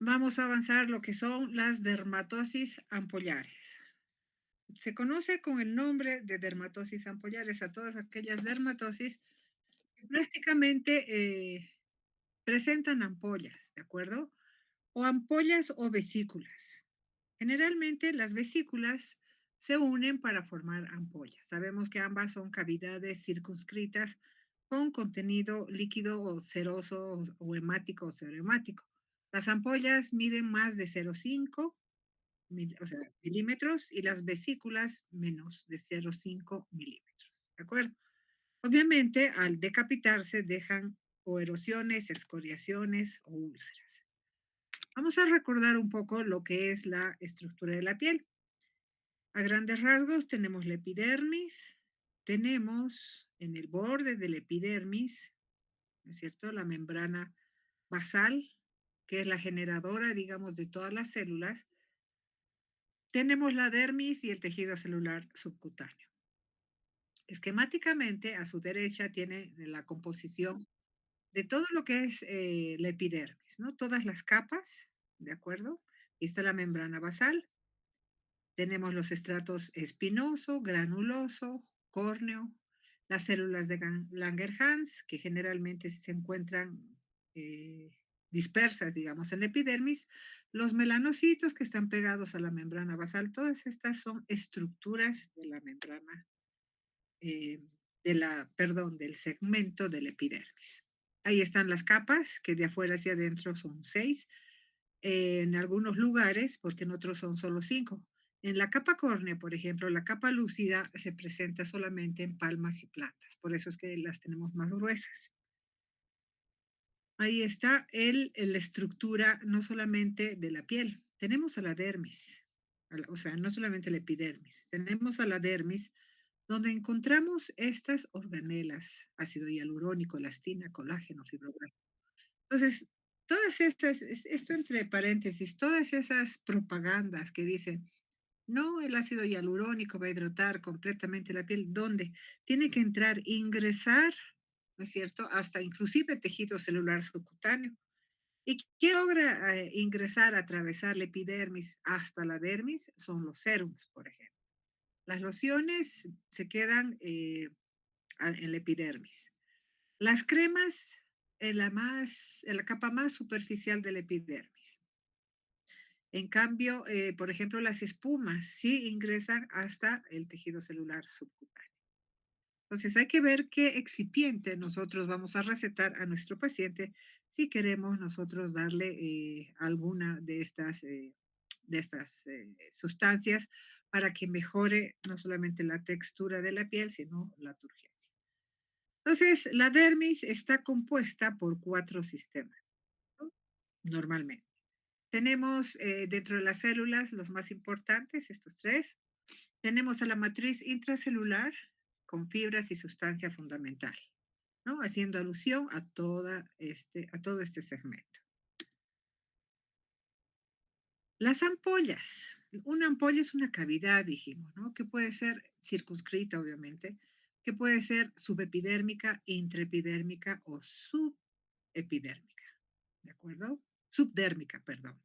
Vamos a avanzar lo que son las dermatosis ampollares. Se conoce con el nombre de dermatosis ampollares a todas aquellas dermatosis que prácticamente presentan ampollas, ¿de acuerdo? O ampollas o vesículas. Generalmente las vesículas se unen para formar ampollas. Sabemos que ambas son cavidades circunscritas con contenido líquido o seroso o hemático o serohemático. Las ampollas miden más de 0,5 o sea, milímetros y las vesículas menos de 0,5 milímetros. ¿De acuerdo? Obviamente, al decapitarse dejan o erosiones, escoriaciones o úlceras. Vamos a recordar un poco lo que es la estructura de la piel. A grandes rasgos tenemos la epidermis, tenemos en el borde de la epidermis, ¿no es cierto?, la membrana basal, que es la generadora, digamos, de todas las células. Tenemos la dermis y el tejido celular subcutáneo. Esquemáticamente, a su derecha tiene la composición de todo lo que es la epidermis, ¿no? Todas las capas, ¿de acuerdo? Ahí está la membrana basal. Tenemos los estratos espinoso, granuloso, córneo, las células de Langerhans, que generalmente se encuentran eh, dispersas, digamos, en la epidermis, los melanocitos que están pegados a la membrana basal, todas estas son estructuras de la membrana, eh, perdón, del segmento de la epidermis. Ahí están las capas, que de afuera hacia adentro son 6, en algunos lugares, porque en otros son solo 5. En la capa córnea, por ejemplo, la capa lúcida se presenta solamente en palmas y plantas, por eso es que las tenemos más gruesas. Ahí está la estructura no solamente de la piel, tenemos a la dermis, o sea, no solamente la epidermis, tenemos a la dermis, donde encontramos estas organelas, ácido hialurónico, elastina, colágeno, fibroblasto. Entonces, todas estas, esto entre paréntesis, todas esas propagandas que dicen, no, el ácido hialurónico va a hidratar completamente la piel, ¿dónde? Tiene que entrar, ingresar, ¿no es cierto? Hasta inclusive tejido celular subcutáneo. ¿Y quién logra ingresar, atravesar la epidermis hasta la dermis? Son los serums, por ejemplo. Las lociones se quedan en la epidermis. Las cremas en la capa más superficial de la epidermis. En cambio, por ejemplo, las espumas sí ingresan hasta el tejido celular subcutáneo. Entonces, hay que ver qué excipiente nosotros vamos a recetar a nuestro paciente si queremos nosotros darle alguna de estas sustancias para que mejore no solamente la textura de la piel, sino la turgencia. Entonces, la dermis está compuesta por 4 sistemas, ¿no? Normalmente. Tenemos dentro de las células los más importantes, estos 3. Tenemos a la matriz intracelular con fibras y sustancia fundamental, ¿no? Haciendo alusión a, a todo este segmento. Las ampollas. Una ampolla es una cavidad, dijimos, ¿no? Que puede ser circunscrita, obviamente, que puede ser subepidérmica, intraepidérmica o subepidérmica, ¿de acuerdo? Subdérmica, perdón.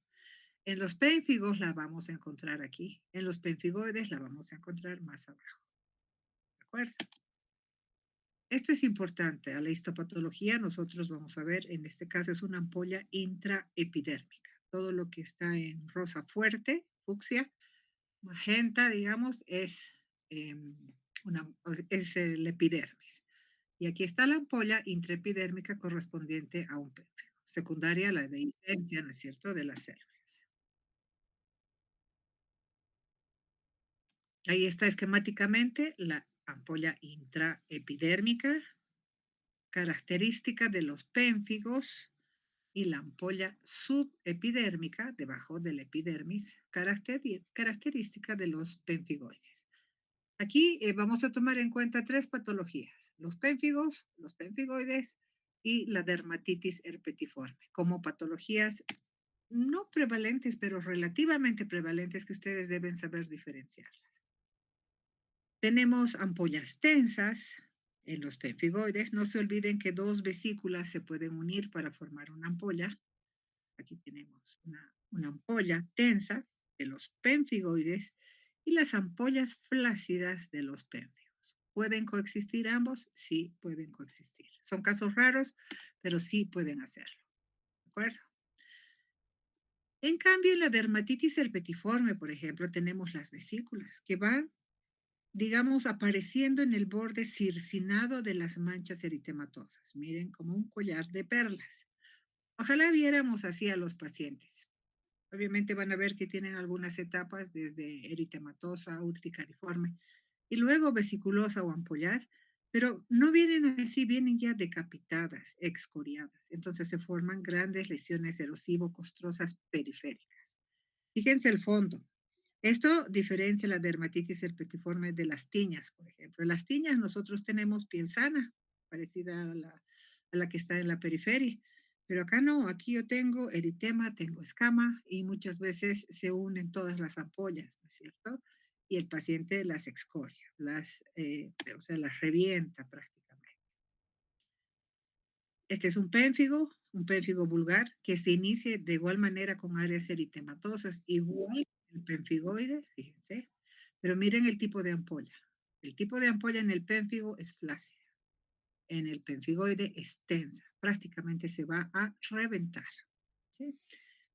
En los pénfigos la vamos a encontrar aquí, en los penfigoides la vamos a encontrar más abajo, ¿de acuerdo? Esto es importante. A la histopatología nosotros vamos a ver, en este caso es una ampolla intraepidérmica. Todo lo que está en rosa fuerte, fucsia, magenta, digamos, em, es el epidermis. Y aquí está la ampolla intraepidérmica correspondiente a un pénfigo. Secundaria, la dehiscencia, ¿no es cierto?, de las células. Ahí está esquemáticamente la ampolla intraepidérmica, característica de los pénfigos, y la ampolla subepidérmica, debajo de la epidermis, característica de los pénfigoides. Aquí vamos a tomar en cuenta 3 patologías, los pénfigos, los penfigoides y la dermatitis herpetiforme, como patologías no prevalentes, pero relativamente prevalentes que ustedes deben saber diferenciarlas. Tenemos ampollas tensas en los penfigoides. No se olviden que 2 vesículas se pueden unir para formar una ampolla. Aquí tenemos una ampolla tensa de los pénfigoides y las ampollas flácidas de los pénfigos. ¿Pueden coexistir ambos? Sí, pueden coexistir. Son casos raros, pero sí pueden hacerlo. ¿De acuerdo? En cambio, en la dermatitis herpetiforme, por ejemplo, tenemos las vesículas que van, digamos, apareciendo en el borde circinado de las manchas eritematosas. Miren, como un collar de perlas. Ojalá viéramos así a los pacientes. Obviamente van a ver que tienen algunas etapas desde eritematosa, urticariforme y luego vesiculosa o ampollar, pero no vienen así, vienen ya decapitadas, excoriadas. Entonces se forman grandes lesiones erosivo-costrosas periféricas. Fíjense el fondo. Esto diferencia la dermatitis herpetiforme de las tiñas, por ejemplo. En las tiñas nosotros tenemos piel sana, parecida a la que está en la periferia, pero acá no, aquí yo tengo eritema, tengo escama y muchas veces se unen todas las ampollas, ¿no es cierto? Y el paciente las excoria, o sea, las revienta prácticamente. Este es un pénfigo vulgar, que se inicia de igual manera con áreas eritematosas, igual que el pénfigoide, fíjense. Pero miren el tipo de ampolla. El tipo de ampolla en el pénfigo es flácida, en el pénfigoide es tensa, prácticamente se va a reventar. ¿Sí?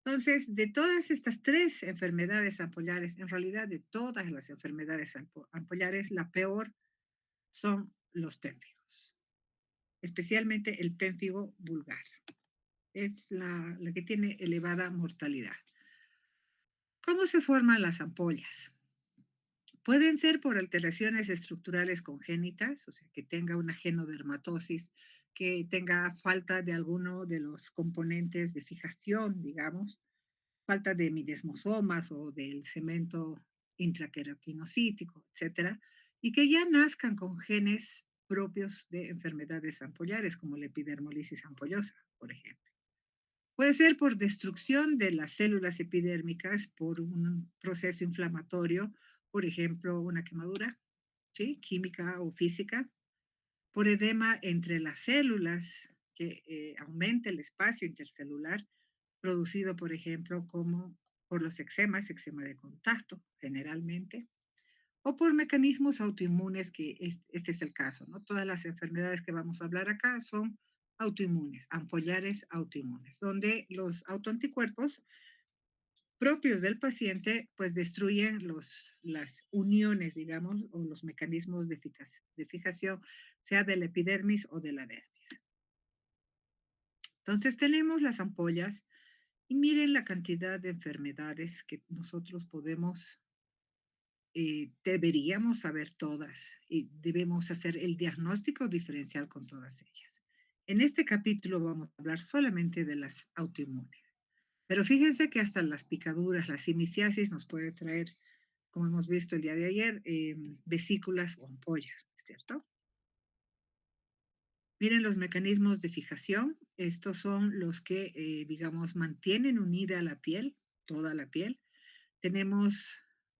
Entonces, de todas estas tres enfermedades ampollares, en realidad de todas las enfermedades ampollares, la peor son los pénfigos, especialmente el pénfigo vulgar. Es la que tiene elevada mortalidad. ¿Cómo se forman las ampollas? Pueden ser por alteraciones estructurales congénitas, o sea, que tenga una genodermatosis, que tenga falta de alguno de los componentes de fijación, digamos, falta de midesmosomas o del cemento intraqueratinocítico, etcétera, y que ya nazcan con genes propios de enfermedades ampollares, como la epidermolisis ampollosa, por ejemplo. Puede ser por destrucción de las células epidérmicas, por un proceso inflamatorio, por ejemplo, una quemadura, ¿sí? Química o física, por edema entre las células, que aumenta el espacio intercelular, producido, por ejemplo, como por los eczemas, eczema de contacto, generalmente, o por mecanismos autoinmunes, que este es el caso, ¿no? Todas las enfermedades que vamos a hablar acá son autoinmunes, ampollares autoinmunes, donde los autoanticuerpos propios del paciente pues destruyen las uniones, digamos, o los mecanismos de fijación, sea de la epidermis o de la dermis. Entonces tenemos las ampollas y miren la cantidad de enfermedades que nosotros deberíamos saber todas y debemos hacer el diagnóstico diferencial con todas ellas. En este capítulo vamos a hablar solamente de las autoinmunes, pero fíjense que hasta las picaduras, la simiciasis nos puede traer, como hemos visto el día de ayer, vesículas o ampollas, ¿cierto? Miren los mecanismos de fijación, estos son los que, digamos, mantienen unida la piel, toda la piel. Tenemos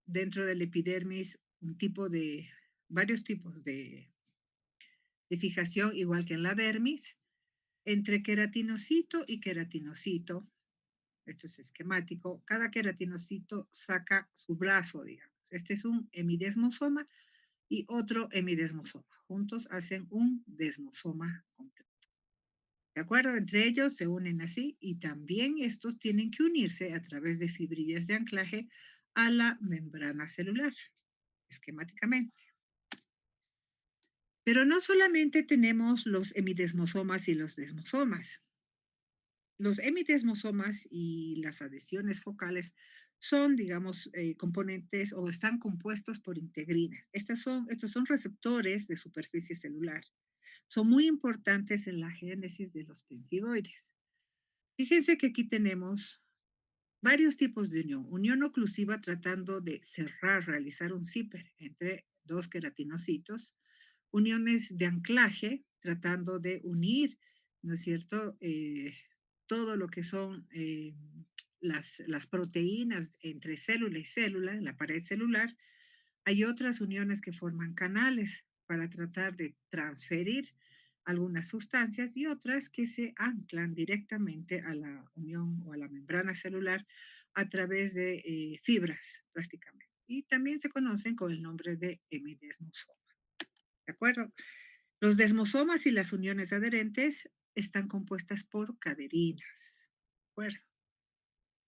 dentro del epidermis varios tipos de fijación, igual que en la dermis, entre queratinocito y queratinocito. Esto es esquemático. Cada queratinocito saca su brazo, digamos. Este es un hemidesmosoma y otro hemidesmosoma. Juntos hacen un desmosoma completo. ¿De acuerdo? Entre ellos se unen así y también estos tienen que unirse a través de fibrillas de anclaje a la membrana celular, esquemáticamente. Pero no solamente tenemos los hemidesmosomas y los desmosomas. Los hemidesmosomas y las adhesiones focales son, digamos, componentes o están compuestos por integrinas. Estos son receptores de superficie celular. Son muy importantes en la génesis de los pemphigoides. Fíjense que aquí tenemos varios tipos de unión. Unión oclusiva tratando de cerrar, realizar un zipper entre dos queratinocitos. Uniones de anclaje tratando de unir, ¿no es cierto? Todo lo que son las proteínas entre célula y célula, en la pared celular. Hay otras uniones que forman canales para tratar de transferir algunas sustancias y otras que se anclan directamente a la unión o a la membrana celular a través de fibras prácticamente. Y también se conocen con el nombre de hemidesmosoma. ¿De acuerdo? Los desmosomas y las uniones adherentes están compuestas por caderinas. ¿De acuerdo?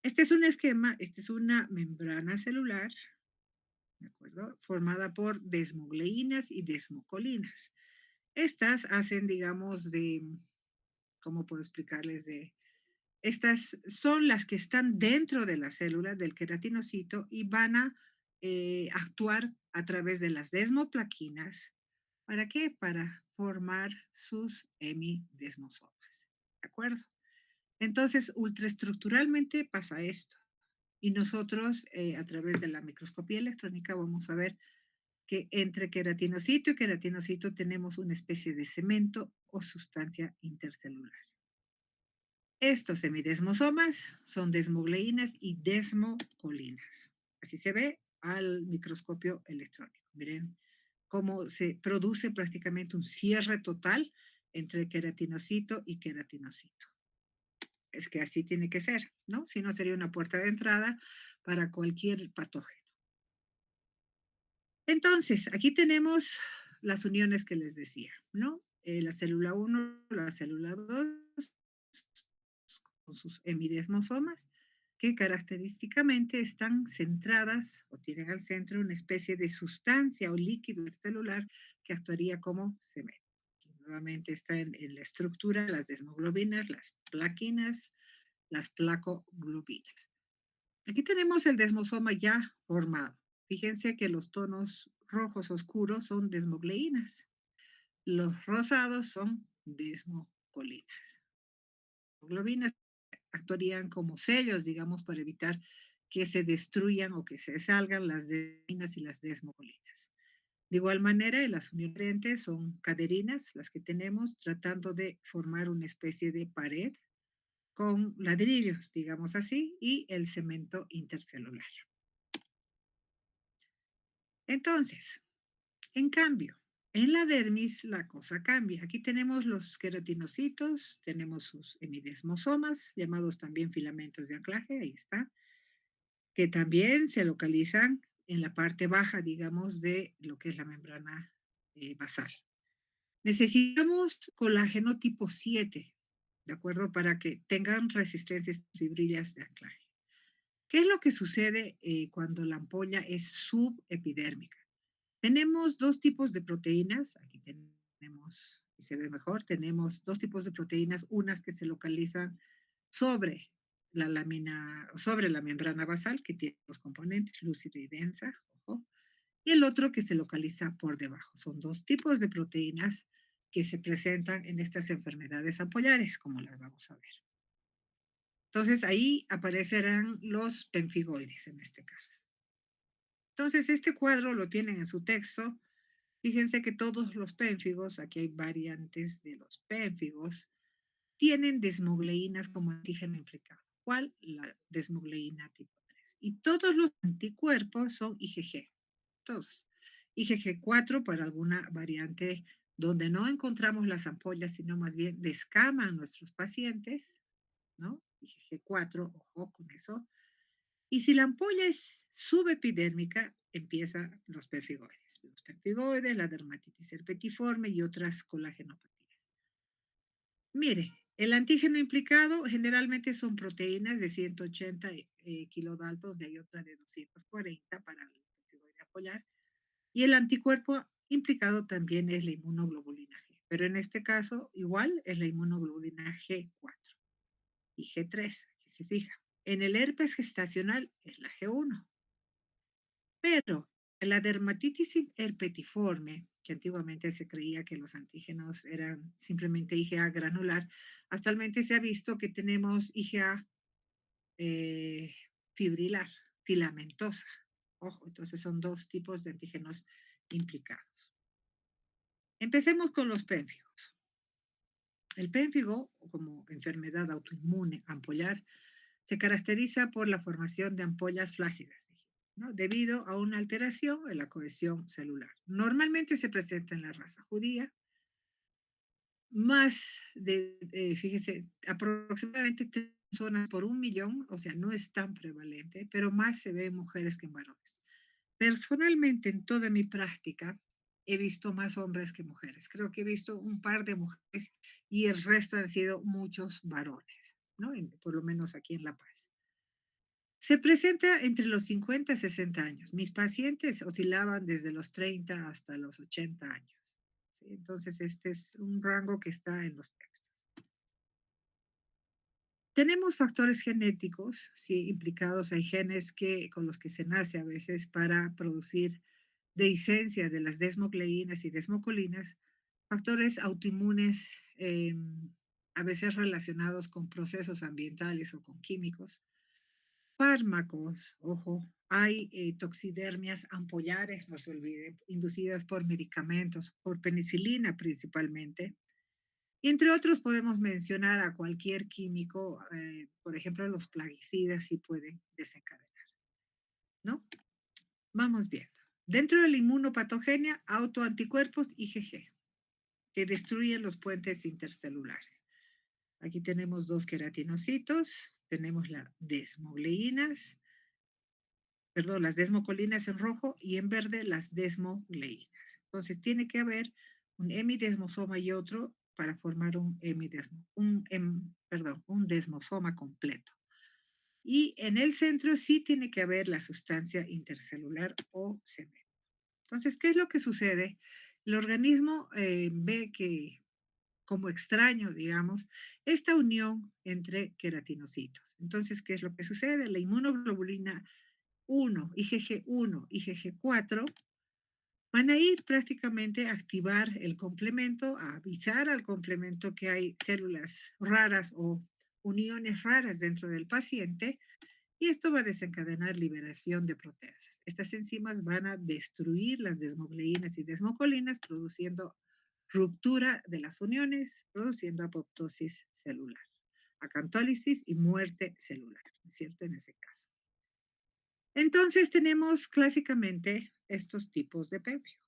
Este es un esquema, esta es una membrana celular, ¿de acuerdo? Formada por desmogleínas y desmocolinas. Estas hacen, digamos, ¿cómo puedo explicarles? Estas son las que están dentro de la célula del queratinocito y van a actuar a través de las desmoplaquinas. ¿Para qué? Para formar sus hemidesmosomas. ¿De acuerdo? Entonces, ultraestructuralmente pasa esto. Y nosotros, a través de la microscopía electrónica, vamos a ver que entre queratinocito y queratinocito tenemos una especie de cemento o sustancia intercelular. Estos semidesmosomas son desmogleínas y desmocolinas. Así se ve al microscopio electrónico. Miren cómo se produce prácticamente un cierre total entre queratinocito y queratinocito. Es que así tiene que ser, ¿no? Si no, sería una puerta de entrada para cualquier patógeno. Entonces, aquí tenemos las uniones que les decía, ¿no? La célula uno, la célula 2, con sus hemidesmosomas, que característicamente están centradas o tienen al centro una especie de sustancia o líquido celular que actuaría como cemento. Aquí nuevamente está en la estructura las desmoglobinas, las plaquinas, las placoglobinas. Aquí tenemos el desmosoma ya formado. Fíjense que los tonos rojos oscuros son desmogleínas, los rosados son desmocolinas. Globinas actuarían como sellos, digamos, para evitar que se destruyan o que se salgan las desmogleínas y las desmogolinas. De igual manera, las uniones son caderinas, las que tenemos, tratando de formar una especie de pared con ladrillos, digamos así, y el cemento intercelular. Entonces, en cambio, en la dermis la cosa cambia. Aquí tenemos los queratinocitos, tenemos sus hemidesmosomas, llamados también filamentos de anclaje, ahí está, que también se localizan en la parte baja, digamos, de lo que es la membrana basal. Necesitamos colágeno tipo 7, ¿de acuerdo? Para que tengan resistencia a estas fibrillas de anclaje. ¿Qué es lo que sucede cuando la ampolla es subepidérmica? Tenemos dos tipos de proteínas, aquí tenemos, y se ve mejor, tenemos dos tipos de proteínas, unas que se localizan sobre la lámina, sobre la membrana basal, que tiene los componentes, lúcida y densa, ojo, y el otro que se localiza por debajo. Son dos tipos de proteínas que se presentan en estas enfermedades ampollares, como las vamos a ver. Entonces ahí aparecerán los pemfigoides en este caso. Entonces este cuadro lo tienen en su texto. Fíjense que todos los pénfigos, aquí hay variantes de los pénfigos, tienen desmogleínas como antígeno implicado. ¿Cuál? La desmogleína tipo 3. Y todos los anticuerpos son IgG, todos. IgG4 para alguna variante donde no encontramos las ampollas, sino más bien descaman nuestros pacientes, ¿no? IgG4, ojo con eso. Y si la ampolla es subepidérmica, empiezan los perfigoides. Los perfigoides, la dermatitis herpetiforme y otras colagenopatías. Mire, el antígeno implicado generalmente son proteínas de 180 kilodaltos, de hay otra de 240 para el perfigoide apoyar. Y el anticuerpo implicado también es la inmunoglobulina G. Pero en este caso, igual es la inmunoglobulina G4 y G3, aquí se fija. En el herpes gestacional es la G1. Pero la dermatitis herpetiforme, que antiguamente se creía que los antígenos eran simplemente IgA granular, actualmente se ha visto que tenemos IgA eh, fibrilar, filamentosa. Ojo, entonces son dos tipos de antígenos implicados. Empecemos con los pénfigos. El pénfigo, como enfermedad autoinmune ampollar, se caracteriza por la formación de ampollas flácidas, ¿no? Debido a una alteración en la cohesión celular. Normalmente se presenta en la raza judía, más fíjese, aproximadamente 3 personas por 1.000.000, o sea, no es tan prevalente, pero más se ve en mujeres que en varones. Personalmente, en toda mi práctica, he visto más hombres que mujeres. Creo que he visto un par de mujeres y el resto han sido muchos varones, ¿no? Por lo menos aquí en La Paz. Se presenta entre los 50 y 60 años. Mis pacientes oscilaban desde los 30 hasta los 80 años. ¿Sí? Entonces, este es un rango que está en los textos. Tenemos factores genéticos, sí, implicados. Hay genes con los que se nace a veces para producir dehiscencia de las desmogleínas y desmocolinas, factores autoinmunes, a veces relacionados con procesos ambientales o con químicos, fármacos, ojo, hay toxidermias ampollares, no se olvide, inducidas por medicamentos, por penicilina principalmente. Y entre otros podemos mencionar a cualquier químico, por ejemplo, los plaguicidas sí pueden desencadenar, ¿no? Vamos viendo. Dentro de la inmunopatogenia, autoanticuerpos IgG, que destruyen los puentes intercelulares. Aquí tenemos dos queratinocitos, tenemos las desmogleínas, perdón, las desmocolinas en rojo y en verde las desmogleínas. Entonces tiene que haber un hemidesmosoma y otro para formar un desmosoma completo. Y en el centro sí tiene que haber la sustancia intercelular o cemento. Entonces, ¿qué es lo que sucede? El organismo ve que como extraño, digamos, esta unión entre queratinocitos. Entonces, ¿qué es lo que sucede? La inmunoglobulina 1, IgG1, IgG4 van a ir prácticamente a activar el complemento, a avisar al complemento que hay células raras o uniones raras dentro del paciente y esto va a desencadenar liberación de proteasas. Estas enzimas van a destruir las desmogleínas y desmocolinas, produciendo ruptura de las uniones, produciendo apoptosis celular, acantólisis y muerte celular, ¿no es cierto? En ese caso. Entonces tenemos clásicamente estos tipos de pemphigo.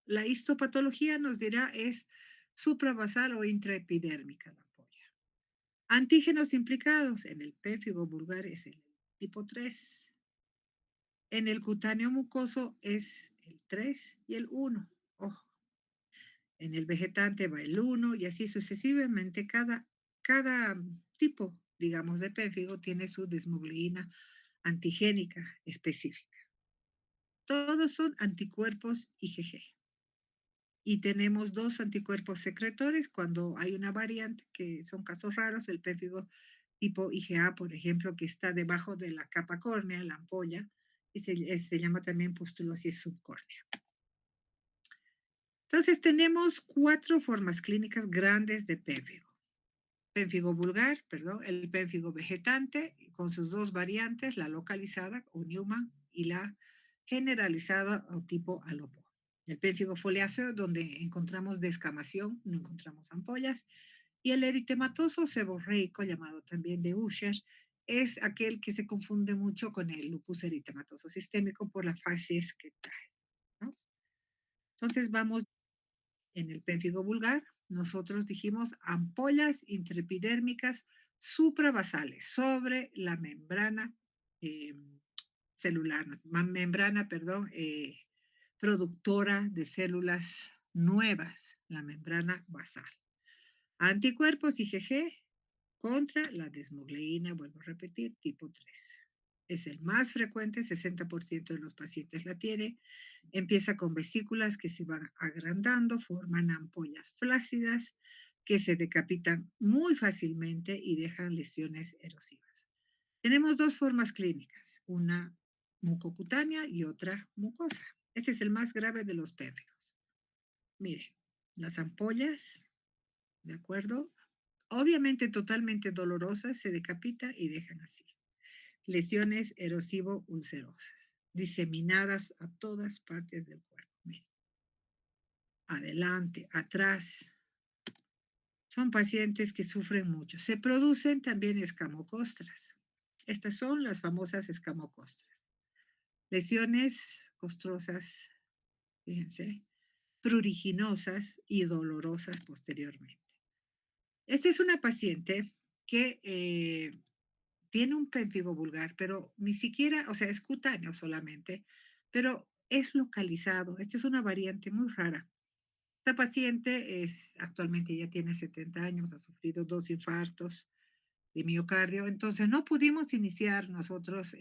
La histopatología nos dirá es suprabasal o intraepidérmica la ampolla. Antígenos implicados en el pemphigo vulgar es el tipo 3. En el cutáneo mucoso es el 3 y el 1. Ojo. En el vegetante va el 1 y así sucesivamente. Cada tipo, digamos, de pérfido tiene su desmogleína antigénica específica. Todos son anticuerpos IgG. Y tenemos dos anticuerpos secretores cuando hay una variante, que son casos raros, el pérfido tipo IgA, por ejemplo, que está debajo de la capa córnea, la ampolla, y se llama también pustulosis subcórnea. Entonces tenemos cuatro formas clínicas grandes de pénfigo. Pénfigo vulgar, perdón, el pénfigo vegetante, con sus dos variantes, la localizada o Newman y la generalizada o tipo alopo. El pénfigo foliáceo, donde encontramos descamación, no encontramos ampollas, y el eritematoso seborreico, llamado también de Usher, es aquel que se confunde mucho con el lupus eritematoso sistémico por la fases que trae, ¿no? Entonces vamos en el pénfigo vulgar, nosotros dijimos ampollas intraepidérmicas suprabasales sobre la membrana eh, celular, membrana, perdón, productora de células nuevas, la membrana basal. Anticuerpos IgG contra la desmogleína, vuelvo a repetir, tipo 3. Es el más frecuente, 60% de los pacientes la tiene. Empieza con vesículas que se van agrandando, forman ampollas flácidas que se decapitan muy fácilmente y dejan lesiones erosivas. Tenemos dos formas clínicas, una mucocutánea y otra mucosa. Este es el más grave de los pénfigos. Mire, las ampollas, ¿de acuerdo? Obviamente totalmente dolorosas, se decapita y dejan así. Lesiones erosivo-ulcerosas, diseminadas a todas partes del cuerpo. Miren, adelante, atrás. Son pacientes que sufren mucho. Se producen también escamocostras. Estas son las famosas escamocostras. Lesiones costrosas, fíjense, pruriginosas y dolorosas posteriormente. Esta es una paciente que tiene un pénfigo vulgar, pero ni siquiera, o sea, es cutáneo solamente, pero es localizado. Esta es una variante muy rara. Esta paciente es actualmente ya tiene 70 años, ha sufrido 2 infartos de miocardio, entonces no pudimos iniciar nosotros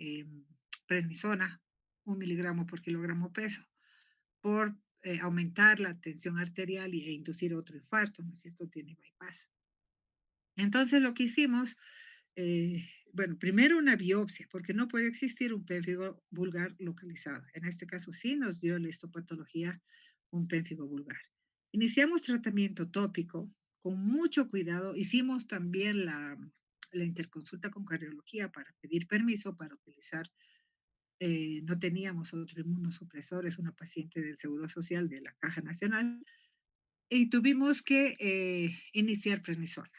prednisona, 1 miligramo por kilogramo peso, por aumentar la tensión arterial e inducir otro infarto, ¿no es cierto? Tiene bypass. Entonces lo que hicimos, eh, bueno, primero una biopsia, porque no puede existir un pénfigo vulgar localizado. En este caso sí nos dio la histopatología un pénfigo vulgar. Iniciamos tratamiento tópico con mucho cuidado. Hicimos también la interconsulta con cardiología para pedir permiso para utilizar, no teníamos otro inmunosupresor, es una paciente del Seguro Social de la Caja Nacional, y tuvimos que iniciar prednisona,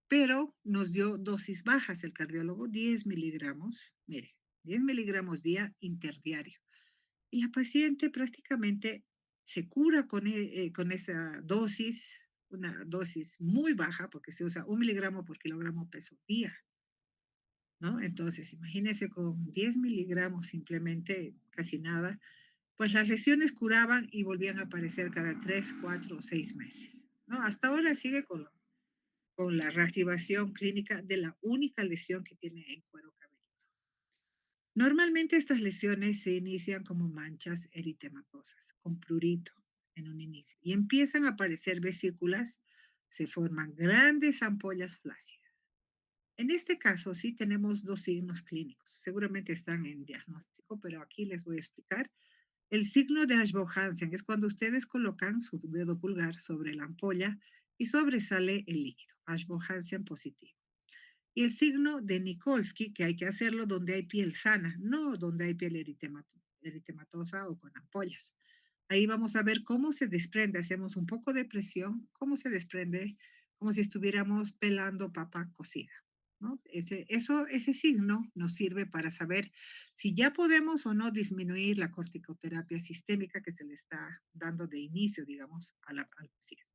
pero nos dio dosis bajas el cardiólogo, 10 miligramos, mire, 10 miligramos día interdiario. Y la paciente prácticamente se cura con esa dosis, una dosis muy baja, porque se usa 1 miligramo por kilogramo peso día, ¿no? Entonces, imagínese con 10 miligramos simplemente casi nada, pues las lesiones curaban y volvían a aparecer cada 3, 4 o 6 meses, ¿no? Hasta ahora sigue con la reactivación clínica de la única lesión que tiene en cuero cabelludo. Normalmente estas lesiones se inician como manchas eritematosas, con prurito en un inicio, y empiezan a aparecer vesículas, se forman grandes ampollas flácidas. En este caso sí tenemos dos signos clínicos, seguramente están en diagnóstico, pero aquí les voy a explicar. El signo de Ashbow-Hansen es cuando ustedes colocan su dedo pulgar sobre la ampolla y sobresale el líquido, Ashbow-Hansen positivo. Y el signo de Nikolsky, que hay que hacerlo donde hay piel sana, no donde hay piel eritematosa o con ampollas. Ahí vamos a ver cómo se desprende, hacemos un poco de presión, cómo se desprende, como si estuviéramos pelando papa cocida, ¿no? Ese signo nos sirve para saber si ya podemos o no disminuir la corticoterapia sistémica que se le está dando de inicio, digamos, al paciente.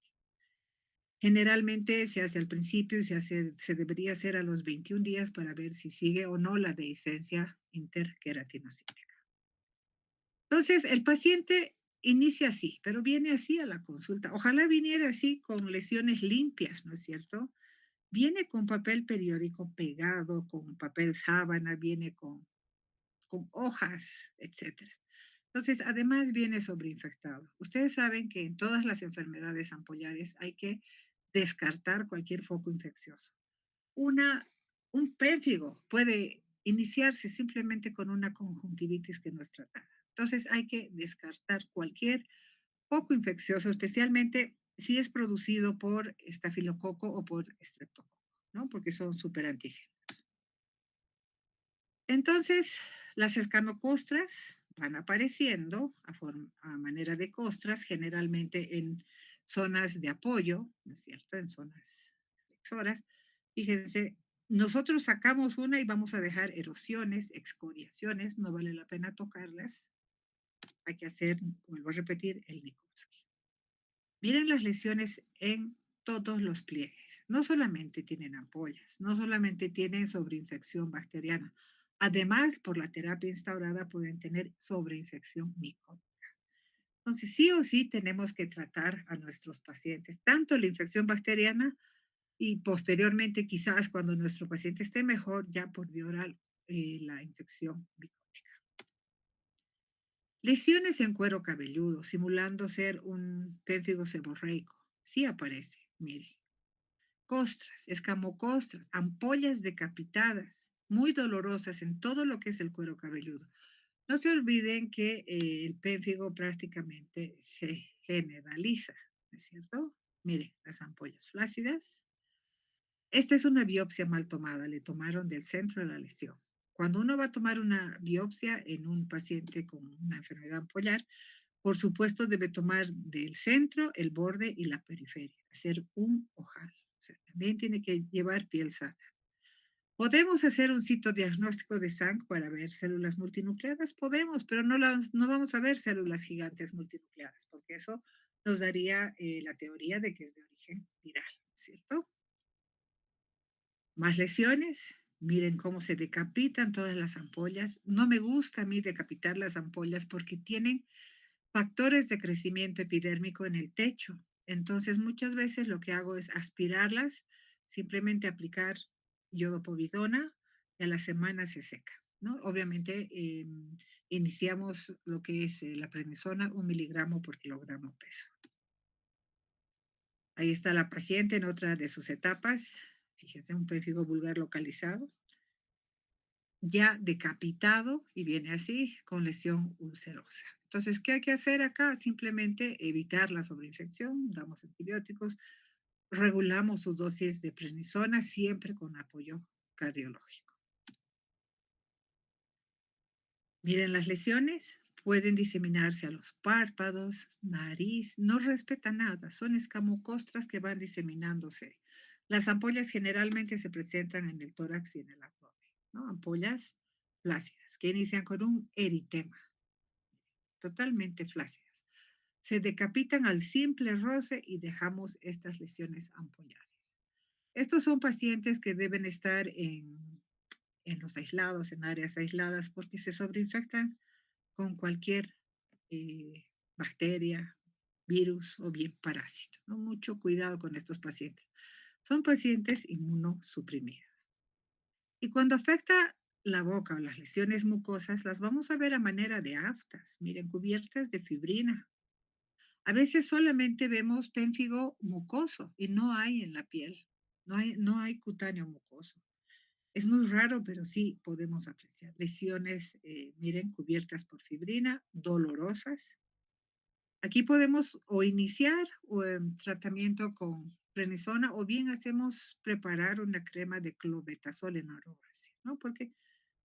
Generalmente se hace al principio y se debería hacer a los 21 días para ver si sigue o no la dehiscencia interqueratinocítica. Entonces, el paciente inicia así, pero viene así a la consulta. Ojalá viniera así con lesiones limpias, ¿no es cierto? Viene con papel periódico pegado, con papel sábana, viene con hojas, etcétera. Entonces, además viene sobreinfectado. Ustedes saben que en todas las enfermedades ampollares hay que descartar cualquier foco infeccioso. Una, un pérfigo puede iniciarse simplemente con una conjuntivitis que no es tratada. Entonces hay que descartar cualquier foco infeccioso, especialmente si es producido por estafilococo o por estreptococo, ¿no? Porque son superantígenos. Entonces, las escamocostras van apareciendo a manera de costras, generalmente en zonas de apoyo, ¿no es cierto? En zonas flexoras. Fíjense, nosotros sacamos una y vamos a dejar erosiones, excoriaciones, no vale la pena tocarlas. Hay que hacer, vuelvo a repetir, el Nikolsky. Miren las lesiones en todos los pliegues. No solamente tienen ampollas, no solamente tienen sobreinfección bacteriana. Además, por la terapia instaurada pueden tener sobreinfección micótica. Entonces, sí o sí tenemos que tratar a nuestros pacientes, tanto la infección bacteriana y posteriormente, quizás cuando nuestro paciente esté mejor, ya por vía oral, la infección micótica. Lesiones en cuero cabelludo, simulando ser un pénfigo seborreico. Sí aparece, mire. Costras, escamocostras, ampollas decapitadas, muy dolorosas en todo lo que es el cuero cabelludo. No se olviden que el pénfigo prácticamente se generaliza, ¿no es cierto? Mire, las ampollas flácidas. Esta es una biopsia mal tomada, le tomaron del centro de la lesión. Cuando uno va a tomar una biopsia en un paciente con una enfermedad ampollar, por supuesto debe tomar del centro, el borde y la periferia, hacer un ojal. O sea, también tiene que llevar piel sana. ¿Podemos hacer un citodiagnóstico de sangre para ver células multinucleadas? Podemos, pero no vamos a ver células gigantes multinucleadas, porque eso nos daría la teoría de que es de origen viral, ¿cierto? Más lesiones, miren cómo se decapitan todas las ampollas. No me gusta a mí decapitar las ampollas porque tienen factores de crecimiento epidérmico en el techo. Entonces, muchas veces lo que hago es aspirarlas, simplemente aplicar yodopovidona y a la semana se seca, ¿no? Obviamente, iniciamos lo que es la prednisona, 1 miligramo por kilogramo peso. Ahí está la paciente en otra de sus etapas. Fíjense, un pérfido vulgar localizado, ya decapitado y viene así con lesión ulcerosa. Entonces, ¿qué hay que hacer acá? Simplemente evitar la sobreinfección, damos antibióticos, regulamos su dosis de prednisona siempre con apoyo cardiológico. Miren, las lesiones pueden diseminarse a los párpados, nariz, no respeta nada, son escamocostras que van diseminándose. Las ampollas generalmente se presentan en el tórax y en el abdomen, ¿no? Ampollas flácidas que inician con un eritema, totalmente flácidas. Se decapitan al simple roce y dejamos estas lesiones ampollares. Estos son pacientes que deben estar en los aislados, en áreas aisladas, porque se sobreinfectan con cualquier eh, bacteria, virus o bien parásito, ¿no? Mucho cuidado con estos pacientes. Son pacientes inmunosuprimidos. Y cuando afecta la boca o las lesiones mucosas, las vamos a ver a manera de aftas, miren, cubiertas de fibrina. A veces solamente vemos pénfigo mucoso y no hay en la piel, no hay cutáneo mucoso. Es muy raro, pero sí podemos apreciar lesiones, miren, cubiertas por fibrina, dolorosas. Aquí podemos o iniciar tratamiento con prednisona o bien hacemos preparar una crema de clobetasol en orobacia, ¿no? Porque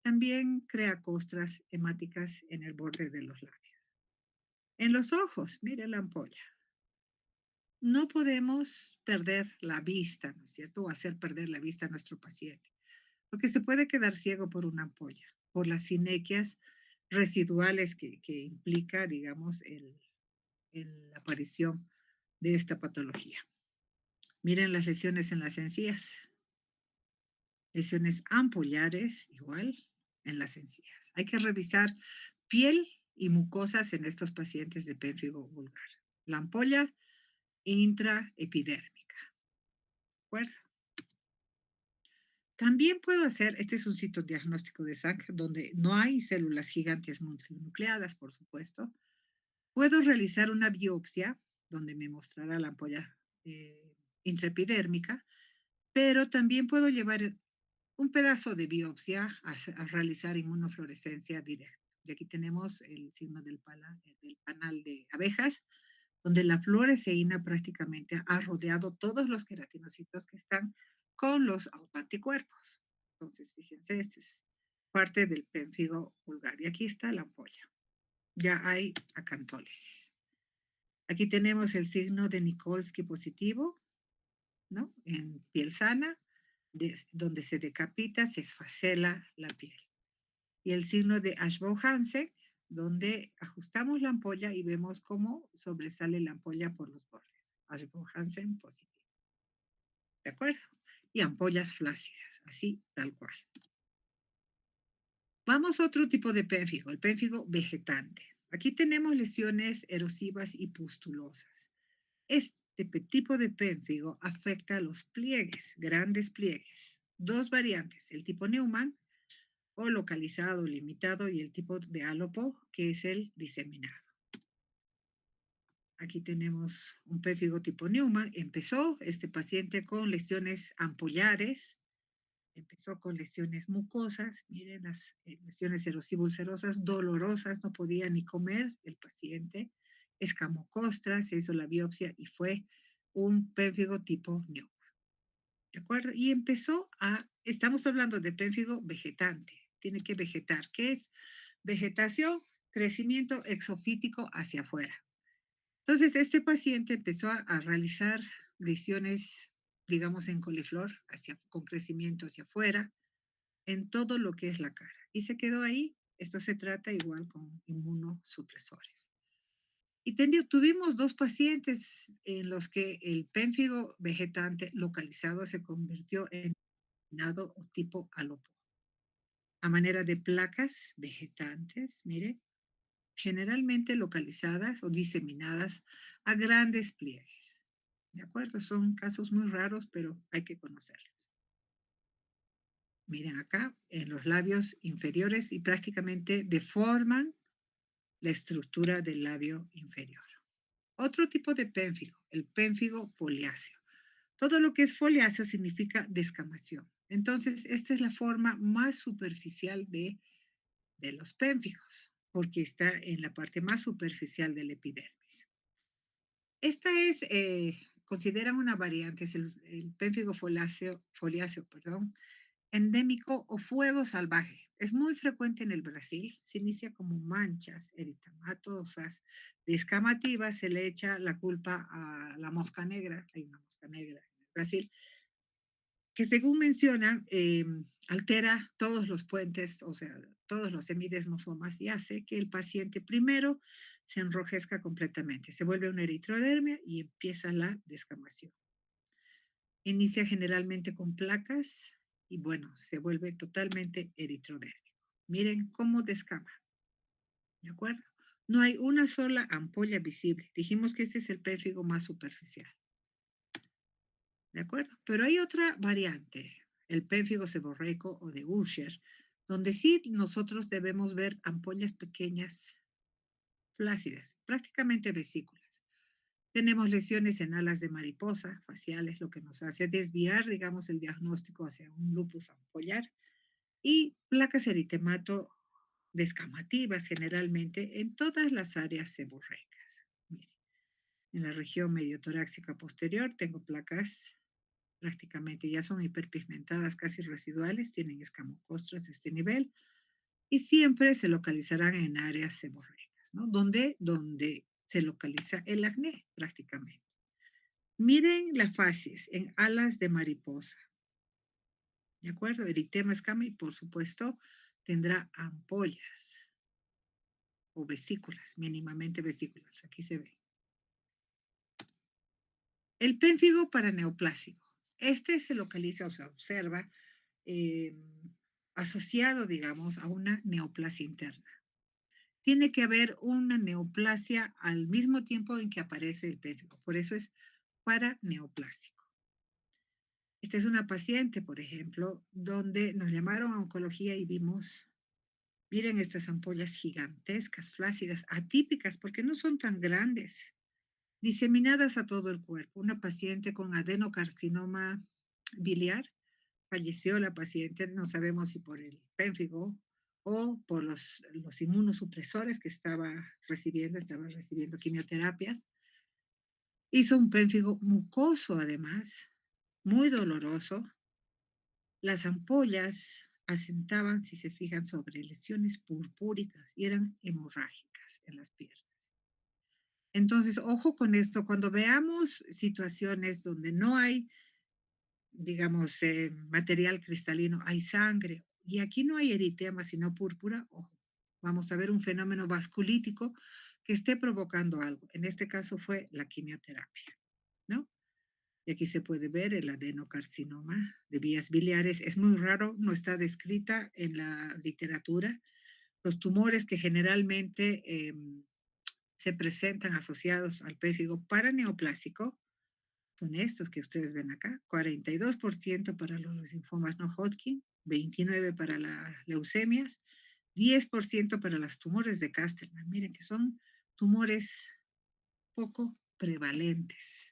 también crea costras hemáticas en el borde de los labios. En los ojos, mire la ampolla. No podemos perder la vista, ¿no es cierto? O hacer perder la vista a nuestro paciente, porque se puede quedar ciego por una ampolla, por las sinequias residuales que implica, digamos, la aparición de esta patología. Miren las lesiones en las encías, lesiones ampollares, igual en las encías. Hay que revisar piel y mucosas en estos pacientes de pérfido vulgar. La ampolla intraepidérmica, ¿de acuerdo? También puedo hacer, este es un sitio diagnóstico de sangre donde no hay células gigantes multinucleadas, por supuesto. Puedo realizar una biopsia donde me mostrará la ampolla intraepidérmica, pero también puedo llevar un pedazo de biopsia a realizar inmunofluorescencia directa. Y aquí tenemos el signo del panal de abejas, donde la fluoresceína prácticamente ha rodeado todos los queratinocitos que están con los autoanticuerpos. Entonces, fíjense, este es parte del pénfigo vulgar. Y aquí está la ampolla. Ya hay acantólisis. Aquí tenemos el signo de Nikolsky positivo, ¿no? En piel sana, donde se decapita, se esfacela la piel. Y el signo de Ashbow-Hansen, donde ajustamos la ampolla y vemos cómo sobresale la ampolla por los bordes. Ashbow-Hansen positivo. ¿De acuerdo? Y ampollas flácidas, así tal cual. Vamos a otro tipo de pénfigo, el pénfigo vegetante. Aquí tenemos lesiones erosivas y pustulosas. Este tipo de pénfigo afecta a los pliegues, grandes pliegues. Dos variantes, el tipo Neumann o localizado, limitado, y el tipo de Alopo, que es el diseminado. Aquí tenemos un pénfigo tipo Neumann. Empezó este paciente con lesiones ampollares, empezó con lesiones mucosas, miren las lesiones erosivo-ulcerosas, dolorosas, no podía ni comer el paciente, escamocostra, se hizo la biopsia y fue un pénfigo tipo Neumann. ¿De acuerdo? Y estamos hablando de pénfigo vegetante, tiene que vegetar. ¿Qué es? Vegetación, crecimiento exofítico hacia afuera. Entonces, este paciente empezó a realizar lesiones, digamos, en coliflor, con crecimiento hacia afuera, en todo lo que es la cara. Y se quedó ahí. Esto se trata igual con inmunosupresores. Y tuvimos 2 pacientes en los que el pénfigo vegetante localizado se convirtió en nado o tipo alopo, a manera de placas vegetantes, mire, generalmente localizadas o diseminadas a grandes pliegues. ¿De acuerdo? Son casos muy raros, pero hay que conocerlos. Miren acá, en los labios inferiores y prácticamente deforman la estructura del labio inferior. Otro tipo de pénfigo, el pénfigo foliáceo. Todo lo que es foliáceo significa descamación. Entonces, esta es la forma más superficial de los pénfigos, porque está en la parte más superficial del epidermis. Esta es, consideran una variante, es el pénfigo foliáceo, perdón, endémico o fuego salvaje. Es muy frecuente en el Brasil. Se inicia como manchas eritematosas, descamativas. Se le echa la culpa a la mosca negra. Hay una mosca negra en Brasil que según mencionan, altera todos los puentes, o sea, todos los semidesmosomas y hace que el paciente primero se enrojezca completamente, se vuelve una eritrodermia y empieza la descamación. Inicia generalmente con placas y bueno, se vuelve totalmente eritrodérmico. Miren cómo descama, ¿de acuerdo? No hay una sola ampolla visible. Dijimos que este es el pénfigo más superficial, ¿de acuerdo? Pero hay otra variante, el pénfigo seborreico o de Usher, donde sí nosotros debemos ver ampollas pequeñas, flácidas, prácticamente vesículas. Tenemos lesiones en alas de mariposa, faciales, lo que nos hace desviar, digamos, el diagnóstico hacia un lupus ampollar y placas eritemato descamativas generalmente en todas las áreas seborreicas. Mire, en la región medio torácica posterior tengo placas prácticamente ya son hiperpigmentadas, casi residuales, tienen escamocostras de este nivel y siempre se localizarán en áreas seborreicas, ¿no? Donde se localiza el acné prácticamente. Miren la facies en alas de mariposa, ¿de acuerdo? Eritema, escama y por supuesto tendrá ampollas o vesículas, mínimamente vesículas, aquí se ve. El pénfigo paraneoplásico. Este se localiza o se observa eh, asociado, digamos, a una neoplasia interna. Tiene que haber una neoplasia al mismo tiempo en que aparece el pénfigo, por eso es paraneoplásico. Esta es una paciente, por ejemplo, donde nos llamaron a oncología y vimos, miren estas ampollas gigantescas, flácidas, atípicas, porque no son tan grandes, diseminadas a todo el cuerpo. Una paciente con adenocarcinoma biliar, falleció la paciente, no sabemos si por el pénfigo o por los inmunosupresores que estaba recibiendo quimioterapias. Hizo un pénfigo mucoso además, muy doloroso. Las ampollas asentaban, si se fijan, sobre lesiones purpúricas y eran hemorrágicas en las piernas. Entonces, ojo con esto, cuando veamos situaciones donde no hay, digamos, material cristalino, hay sangre, y aquí no hay eritema, sino púrpura, ojo, vamos a ver un fenómeno vasculítico que esté provocando algo. En este caso fue la quimioterapia, ¿no? Y aquí se puede ver el adenocarcinoma de vías biliares. Es muy raro, no está descrita en la literatura. Los tumores que generalmente se presentan asociados al pénfigo paraneoplásico son estos que ustedes ven acá, 42% para los linfomas no Hodgkin, 29% para las leucemias, 10% para los tumores de Casterman. Miren que son tumores poco prevalentes.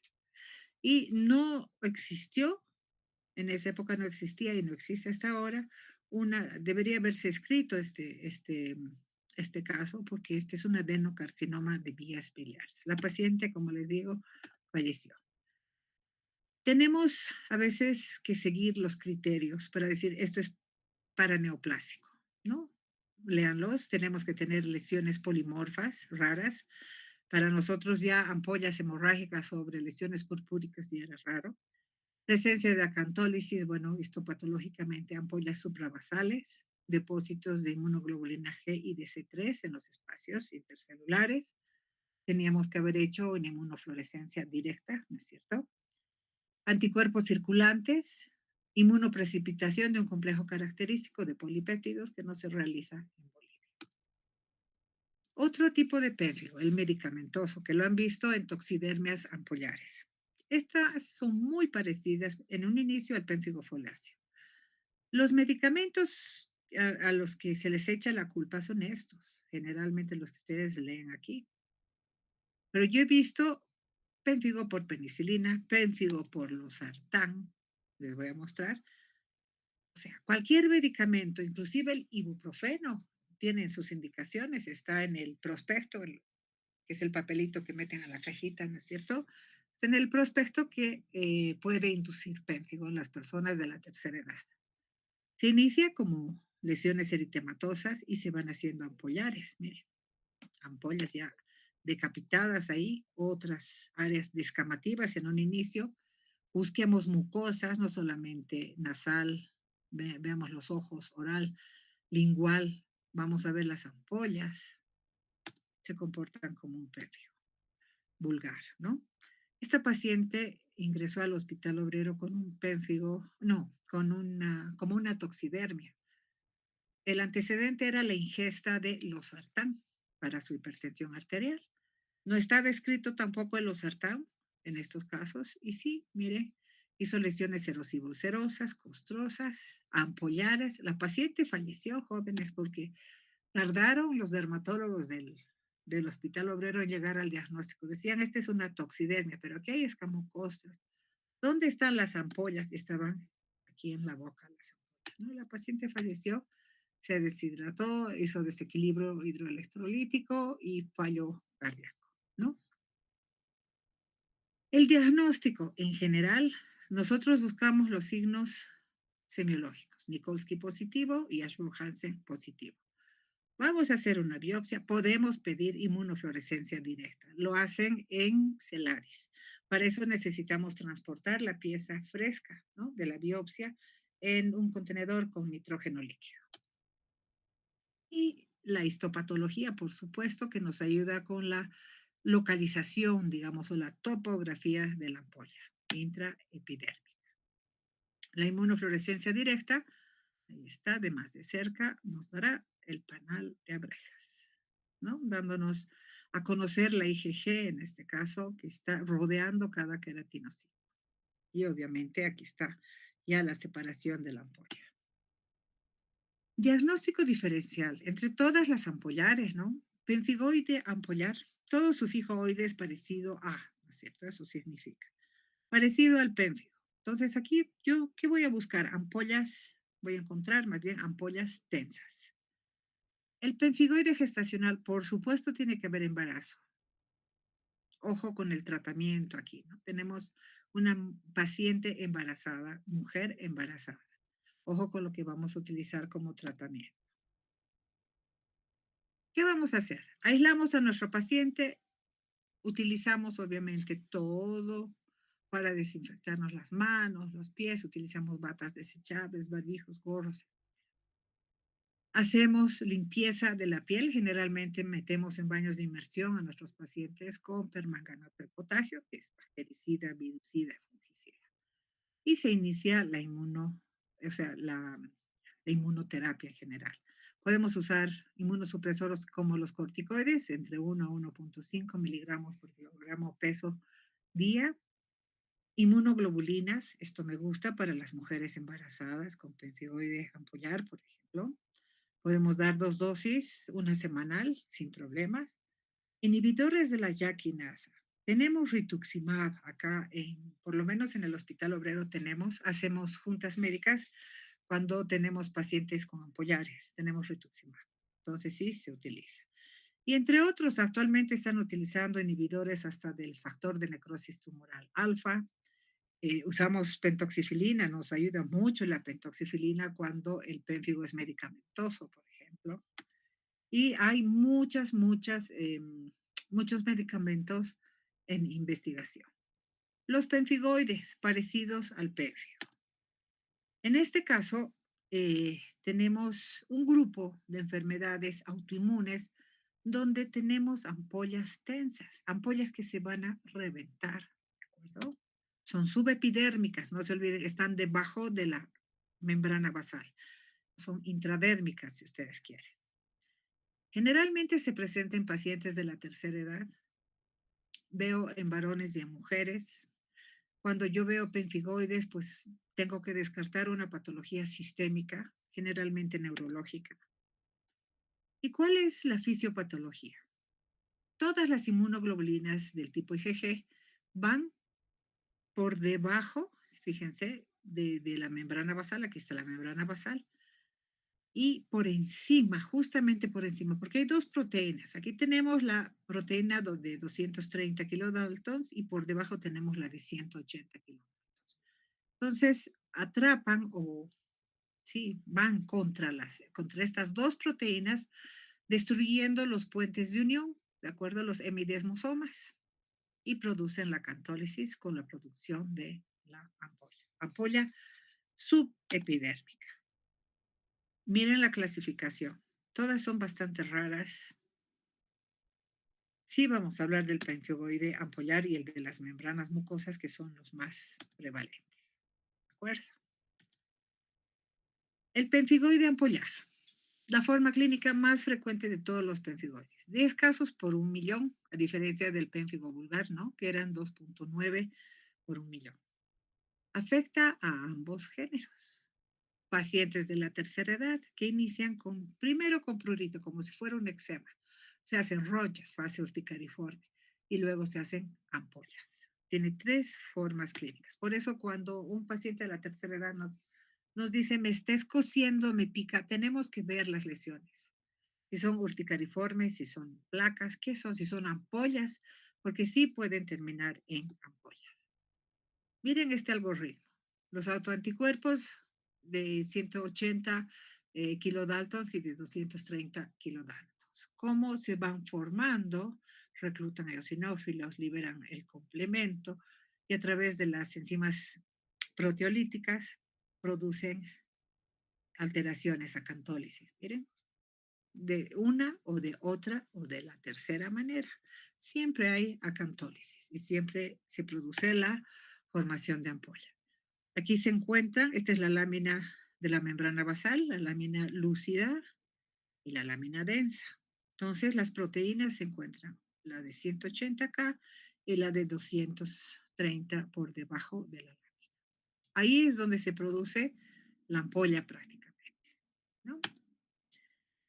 Y no existió, en esa época no existía y no existe hasta ahora, debería haberse escrito este caso porque este es un adenocarcinoma de vías biliares. La paciente, como les digo, falleció. Tenemos a veces que seguir los criterios para decir esto es paraneoplásico, ¿no? Léanlos, tenemos que tener lesiones polimorfas raras. Para nosotros ya ampollas hemorrágicas sobre lesiones purpúricas ya era raro. Presencia de acantólisis, bueno, histopatológicamente ampollas suprabasales, depósitos de inmunoglobulina G y de C3 en los espacios intercelulares, teníamos que haber hecho en inmunofluorescencia directa, ¿no es cierto? Anticuerpos circulantes, inmunoprecipitación de un complejo característico de polipéptidos que no se realiza en Bolivia. Otro tipo de pérfido, el medicamentoso, que lo han visto en toxidermias ampollares. Estas son muy parecidas en un inicio al pénfigo foliáceo. Los medicamentos a los que se les echa la culpa son estos, generalmente los que ustedes leen aquí. Pero yo he visto pénfigo por penicilina, pénfigo por losartán, les voy a mostrar. O sea, cualquier medicamento, inclusive el ibuprofeno, tiene sus indicaciones, está en el prospecto, que es el papelito que meten a la cajita, ¿no es cierto? Está en el prospecto que puede inducir pénfigo en las personas de la tercera edad. Se inicia como lesiones eritematosas y se van haciendo ampollares, miren, ampollas ya decapitadas ahí, otras áreas descamativas en un inicio. Busquemos mucosas, no solamente nasal, veamos los ojos, oral, lingual, vamos a ver las ampollas, se comportan como un previo vulgar, ¿no? Esta paciente ingresó al hospital obrero con un pénfigo, no, con una, como una toxidermia. El antecedente era la ingesta de losartán para su hipertensión arterial. No está descrito tampoco el losartán en estos casos. Y sí, mire, hizo lesiones erosivulcerosas, costrosas, ampollares. La paciente falleció, jóvenes, porque tardaron los dermatólogos del Hospital Obrero en llegar al diagnóstico. Decían, esta es una toxidermia, pero aquí hay escamocostras. ¿Dónde están las ampollas? Estaban aquí en la boca las ampollas, ¿no? La paciente falleció, se deshidrató, hizo desequilibrio hidroelectrolítico y fallo cardíaco, ¿no? El diagnóstico, en general, nosotros buscamos los signos semiológicos, Nikolsky positivo y Ashburn-Hansen positivo. Vamos a hacer una biopsia, podemos pedir inmunofluorescencia directa. Lo hacen en Celadis. Para eso necesitamos transportar la pieza fresca, ¿no?, de la biopsia en un contenedor con nitrógeno líquido. Y la histopatología, por supuesto, que nos ayuda con la localización, digamos, o la topografía de la ampolla intraepidérmica. La inmunofluorescencia directa, ahí está, de más de cerca, nos dará el panal de abejas, ¿no? Dándonos a conocer la IgG, en este caso, que está rodeando cada queratinocito. Y obviamente aquí está ya la separación de la ampolla. Diagnóstico diferencial entre todas las ampollares, ¿no? Pemfigoide ampollar, todo sufijo oide es parecido a, ¿no es cierto? Eso significa. Parecido al pénfigo. Entonces aquí yo, ¿qué voy a buscar? Ampollas, voy a encontrar más bien ampollas tensas. El pemfigoide gestacional, por supuesto, tiene que haber embarazo. Ojo con el tratamiento aquí, ¿no? Tenemos una paciente embarazada, mujer embarazada. Ojo con lo que vamos a utilizar como tratamiento. ¿Qué vamos a hacer? Aislamos a nuestro paciente, utilizamos obviamente todo para desinfectarnos las manos, los pies, utilizamos batas desechables, barbijos, gorros. Hacemos limpieza de la piel, generalmente metemos en baños de inmersión a nuestros pacientes con permanganato de potasio, que es bactericida, virucida, fungicida. Y se inicia o sea, la inmunoterapia en general. Podemos usar inmunosupresores como los corticoides, entre 1 a 1,5 miligramos por kilogramo peso día. Inmunoglobulinas, esto me gusta para las mujeres embarazadas con pemphigoide ampollar, por ejemplo. Podemos dar 2 dosis, una semanal, sin problemas. Inhibidores de la yaquinasa. Tenemos rituximab acá, por lo menos en el Hospital Obrero hacemos juntas médicas cuando tenemos pacientes con ampollares, tenemos rituximab. Entonces sí, se utiliza. Y entre otros, actualmente están utilizando inhibidores hasta del factor de necrosis tumoral alfa. Usamos pentoxifilina, nos ayuda mucho la pentoxifilina cuando el pénfigo es medicamentoso, por ejemplo. Y hay muchos medicamentos en investigación. Los pemfigoides, parecidos al pérfido. En este caso, tenemos un grupo de enfermedades autoinmunes donde tenemos ampollas tensas, ampollas que se van a reventar, ¿de acuerdo? Son subepidérmicas, no se olviden, están debajo de la membrana basal. Son intradérmicas, si ustedes quieren. Generalmente se presenta en pacientes de la tercera edad, veo en varones y en mujeres. Cuando yo veo pemfigoides, pues tengo que descartar una patología sistémica, generalmente neurológica. ¿Y cuál es la fisiopatología? Todas las inmunoglobulinas del tipo IgG van por debajo, fíjense, de la membrana basal, aquí está la membrana basal, y por encima, justamente por encima, porque hay dos proteínas. Aquí tenemos la proteína de 230 kilodaltons y por debajo tenemos la de 180 kilodaltons. Entonces, atrapan o sí, van contra estas dos proteínas, destruyendo los puentes de unión, ¿de acuerdo? Los hemidesmosomas y producen la cantólisis con la producción de la ampolla. Ampolla subepidérmica. Miren la clasificación. Todas son bastante raras. Sí, vamos a hablar del pemphigoide ampollar y el de las membranas mucosas, que son los más prevalentes. ¿De acuerdo? El pemphigoide ampollar. La forma clínica más frecuente de todos los pemfigoides. 10 casos por 1.000.000, a diferencia del pénfigo vulgar, ¿no? Que eran 2.9 por 1.000.000. Afecta a ambos géneros. Pacientes de la tercera edad que inician primero con prurito, como si fuera un eczema. Se hacen ronchas, fase urticariforme, y luego se hacen ampollas. Tiene tres formas clínicas. Por eso cuando un paciente de la tercera edad nos dice, me está escociendo, me pica, tenemos que ver las lesiones. Si son urticariformes, si son placas, qué son, si son ampollas, porque sí pueden terminar en ampollas. Miren este algoritmo. Los autoanticuerpos de 180 kilodaltons y de 230 kilodaltons. ¿Cómo se van formando? Reclutan eosinófilos, liberan el complemento y a través de las enzimas proteolíticas producen alteraciones a cantólisis. Miren, de una o de otra o de la tercera manera. Siempre hay acantólisis y siempre se produce la formación de ampolla. Aquí se encuentra, esta es la lámina de la membrana basal, la lámina lúcida y la lámina densa. Entonces las proteínas se encuentran, la de 180K y la de 230 por debajo de la lámina. Ahí es donde se produce la ampolla prácticamente, ¿no?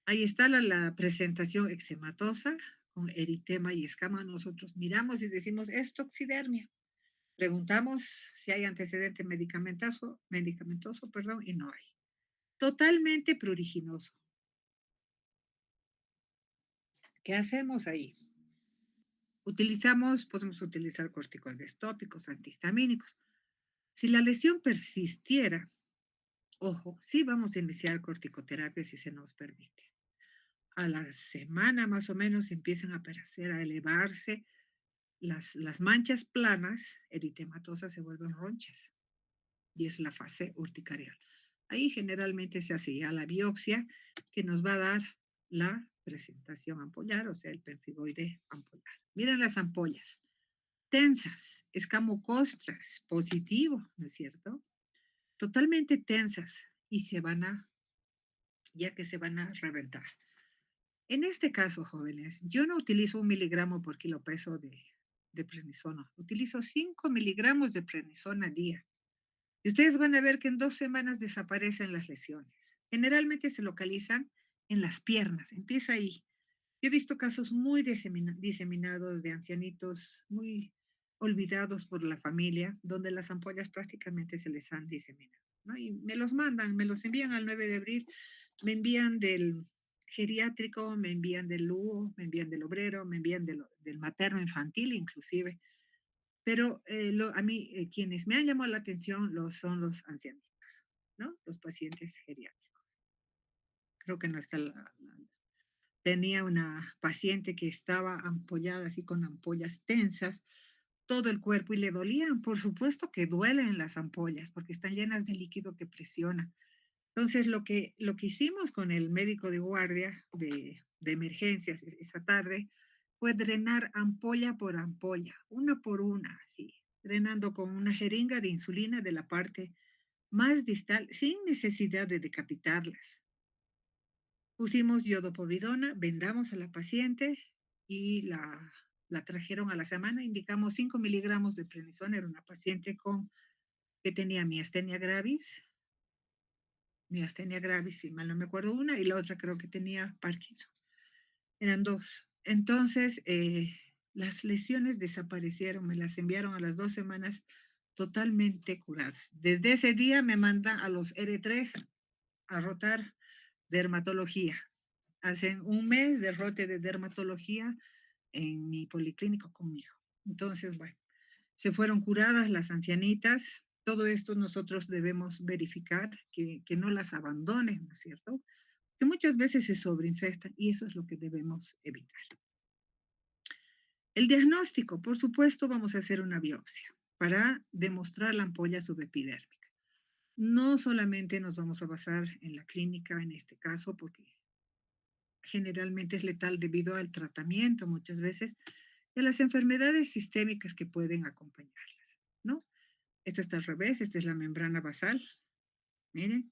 Ahí está la presentación eczematosa con eritema y escama. Nosotros miramos y decimos, es toxidermia. Preguntamos si hay antecedente medicamentoso, perdón, y no hay. Totalmente pruriginoso. ¿Qué hacemos ahí? Podemos utilizar corticoides tópicos, antihistamínicos. Si la lesión persistiera, ojo, sí vamos a iniciar corticoterapia si se nos permite. A la semana más o menos empiezan a aparecer, a elevarse las manchas planas eritematosas, se vuelven ronchas y es la fase urticarial. Ahí generalmente se hace ya la biopsia que nos va a dar la presentación ampollar, o sea, el pemfigoide ampollar. Miren las ampollas, tensas, escamocostras, positivo, ¿no es cierto? Totalmente tensas y ya que se van a reventar. En este caso, jóvenes, yo no utilizo 1 miligramo por kilo peso de prednisona, utilizo 5 miligramos de prednisona al día. Y ustedes van a ver que en 2 semanas desaparecen las lesiones. Generalmente se localizan en las piernas, empieza ahí. Yo he visto casos muy diseminados de ancianitos, muy olvidados por la familia, donde las ampollas prácticamente se les han diseminado, ¿no? Y me los mandan, me los envían al 9 de abril, me envían del geriátrico, me envían del LUO, me envían del obrero, me envían del materno infantil inclusive. Pero a mí, quienes me han llamado la atención son los ancianos, ¿no? Los pacientes geriátricos. Creo que no está tenía una paciente que estaba ampollada así con ampollas tensas, todo el cuerpo y le dolían. Por supuesto que duelen las ampollas porque están llenas de líquido que presiona. Entonces, lo que hicimos con el médico de guardia de emergencias esa tarde fue drenar ampolla por ampolla, una por una, así, drenando con una jeringa de insulina de la parte más distal, sin necesidad de decapitarlas. Pusimos yodopovidona, vendamos a la paciente y la trajeron a la semana. Indicamos 5 miligramos de prednisona. Era una paciente que tenía miastenia gravis, si mal no me acuerdo una, y la otra creo que tenía Parkinson. Eran dos. Entonces, las lesiones desaparecieron, me las enviaron a las 2 semanas totalmente curadas. Desde ese día me mandan a los R3 a rotar dermatología. Hacen un mes de rote de dermatología en mi policlínico conmigo. Entonces, bueno, se fueron curadas las ancianitas. Todo esto nosotros debemos verificar que no las abandonen, ¿no es cierto? Que muchas veces se sobreinfectan y eso es lo que debemos evitar. El diagnóstico, por supuesto, vamos a hacer una biopsia para demostrar la ampolla subepidérmica. No solamente nos vamos a basar en la clínica en este caso, porque generalmente es letal debido al tratamiento muchas veces y a las enfermedades sistémicas que pueden acompañarlas, ¿no? Esto está al revés, esta es la membrana basal, miren,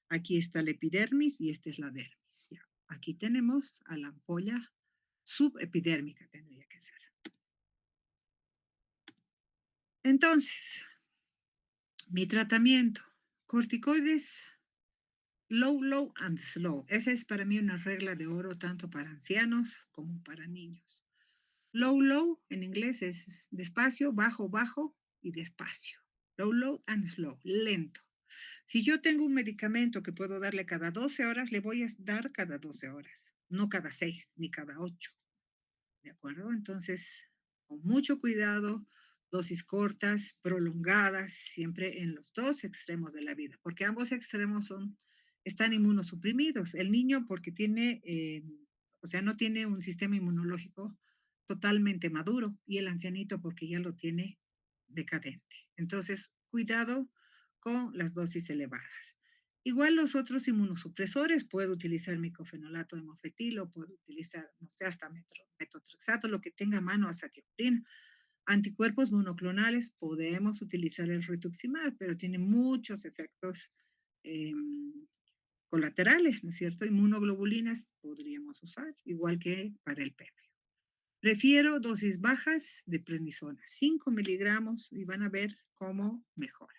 aquí está la epidermis y esta es la dermis. Ya. Aquí tenemos a la ampolla subepidérmica, tendría que ser. Entonces, mi tratamiento, corticoides, low, low and slow. Esa es para mí una regla de oro tanto para ancianos como para niños. Low, low en inglés es despacio, bajo, bajo y despacio. Low, low and slow, lento. Si yo tengo un medicamento que puedo darle cada 12 horas, le voy a dar cada 12 horas, no cada 6 ni cada 8. ¿De acuerdo? Entonces, con mucho cuidado, dosis cortas, prolongadas, siempre en los dos extremos de la vida, porque ambos extremos están inmunosuprimidos. El niño porque o sea, no tiene un sistema inmunológico totalmente maduro y el ancianito porque ya lo tiene decadente. Entonces, cuidado con las dosis elevadas. Igual los otros inmunosupresores, puedo utilizar micofenolato de mofetil puedo utilizar, no sé, hasta metotrexato, lo que tenga a mano, azacitidina. Anticuerpos monoclonales, podemos utilizar el rituximab, pero tiene muchos efectos eh, colaterales, ¿no es cierto? Inmunoglobulinas podríamos usar, igual que para el PEP. Prefiero dosis bajas de prednisona, 5 miligramos, y van a ver cómo mejora.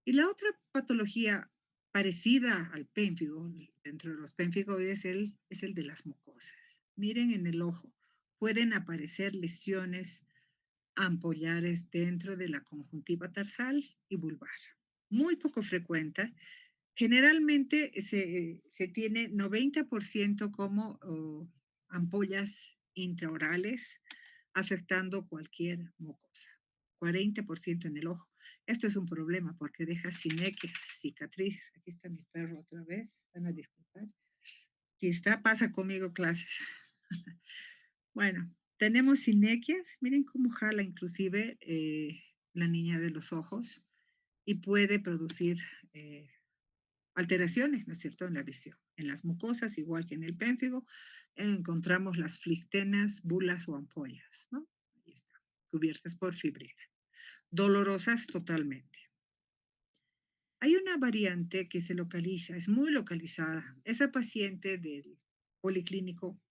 Y la otra patología parecida al pénfigo, dentro de los pénfigoides, es el de las mucosas. Miren en el ojo, pueden aparecer lesiones ampollares dentro de la conjuntiva tarsal y vulvar. Muy poco frecuente. Generalmente se tiene 90% como ampollas intraorales afectando cualquier mucosa. 40% en el ojo. Esto es un problema porque deja sinequias, cicatrices. Aquí está mi perro otra vez. Van a disculpar. Aquí está, pasa conmigo clases. Bueno, tenemos sinequias. Miren cómo jala inclusive la niña de los ojos y puede producir alteraciones, ¿no es cierto?, en la visión. En las mucosas, igual que en el pénfigo, encontramos las flictenas, bulas o ampollas, ¿no? Ahí están, cubiertas por fibrina. Dolorosas totalmente. Hay una variante que se localiza, es muy localizada. Esa paciente del policlínico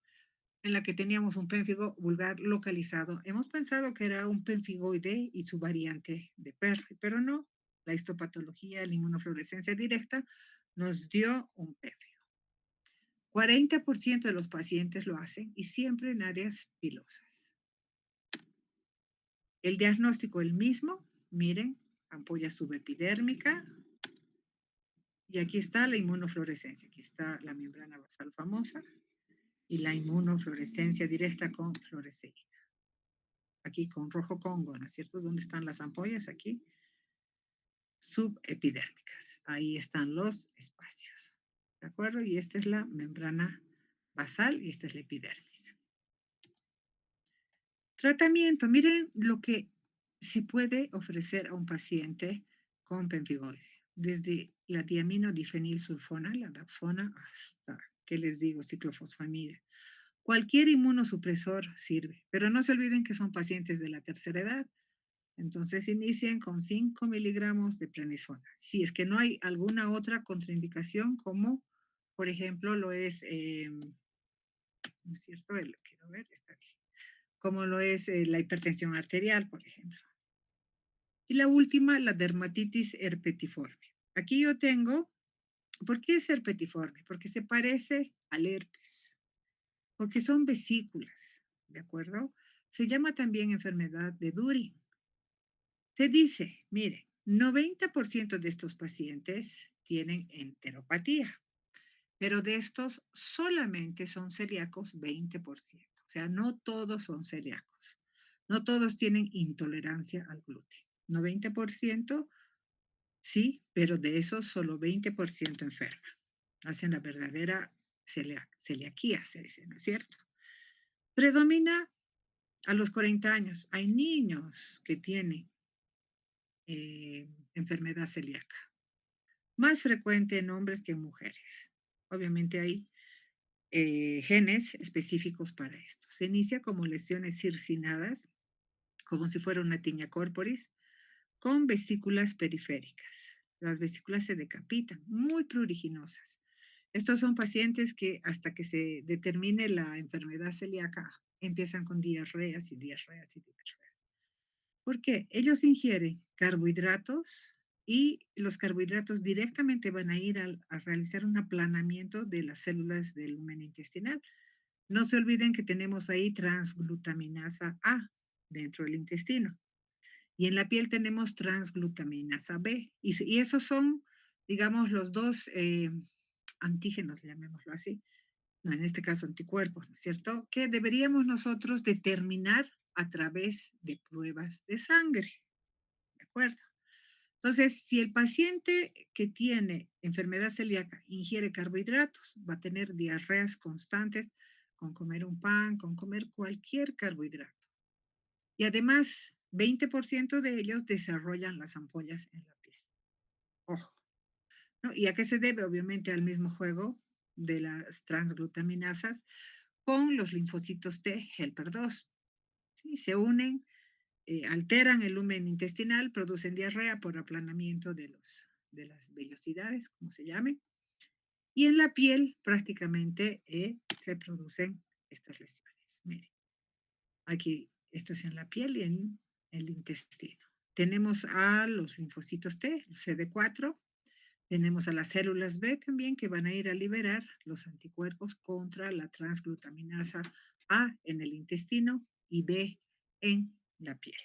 en la que teníamos un pénfigo vulgar localizado, hemos pensado que era un pénfigoide y su variante de PER, pero no. La histopatología, la inmunofluorescencia directa, nos dio un pénfigo. 40% de los pacientes lo hacen y siempre en áreas pilosas. El diagnóstico el mismo, miren, ampolla subepidérmica, y aquí está la inmunofluorescencia, aquí está la membrana basal famosa y la inmunofluorescencia directa con fluoresceína. Aquí con rojo Congo, ¿no es cierto? ¿Dónde están las ampollas? Aquí, subepidérmicas. Ahí están los espacios. ¿De acuerdo? Y esta es la membrana basal y esta es la epidermis. Tratamiento. Miren lo que se puede ofrecer a un paciente con pemfigoide. desde la diaminodifenilsulfona, la dapsona, hasta, ¿qué les digo?, ciclofosfamida. Cualquier inmunosupresor sirve, pero no se olviden que son pacientes de la tercera edad. Entonces inicien con 5 miligramos de prednisona. Si es que no hay alguna otra contraindicación, como por ejemplo lo es, ¿no es cierto? Quiero ver, está bien. Como lo es la hipertensión arterial, por ejemplo. Y la última, la dermatitis herpetiforme. Aquí yo tengo, ¿por qué es herpetiforme? Porque se parece al herpes, porque son vesículas, ¿de acuerdo? Se llama también enfermedad de Dury. Se dice, mire, 90% de estos pacientes tienen enteropatía, pero de estos solamente son celíacos 20%. O sea, no todos son celíacos. No todos tienen intolerancia al gluten. 90% sí, pero de esos solo 20% enferma. Hacen la verdadera celiaquía, se dice, ¿no es cierto? Predomina a los 40 años. Hay niños que tienen enfermedad celíaca. Más frecuente en hombres que en mujeres. Obviamente hay genes específicos para esto. Se inicia como lesiones circinadas, como si fuera una tiña corporis, con vesículas periféricas. Las vesículas se decapitan, muy pruriginosas. Estos son pacientes que hasta que se determine la enfermedad celíaca empiezan con diarreas y diarreas y diarreas. ¿Por qué? Ellos ingieren carbohidratos y los carbohidratos directamente van a ir a realizar un aplanamiento de las células del lumen intestinal. No se olviden que tenemos ahí transglutaminasa A dentro del intestino y en la piel tenemos transglutaminasa B. Y esos son, digamos, los dos antígenos, llamémoslo así, no, en este caso anticuerpos, ¿no es cierto? Que deberíamos nosotros determinar a través de pruebas de sangre, ¿de acuerdo? Entonces, si el paciente que tiene enfermedad celíaca ingiere carbohidratos, va a tener diarreas constantes con comer un pan, con comer cualquier carbohidrato. Y además, 20% de ellos desarrollan las ampollas en la piel. Ojo, ¿no? ¿Y a qué se debe? Obviamente al mismo juego de las transglutaminasas con los linfocitos T helper 2. ¿Sí? Se unen, alteran el lumen intestinal, producen diarrea por aplanamiento de las vellosidades, como se llame, y en la piel prácticamente se producen estas lesiones. Miren, aquí esto es en la piel y en el intestino. Tenemos a los linfocitos T, los CD4, tenemos a las células B también que van a ir a liberar los anticuerpos contra la transglutaminasa A en el intestino y B en la piel,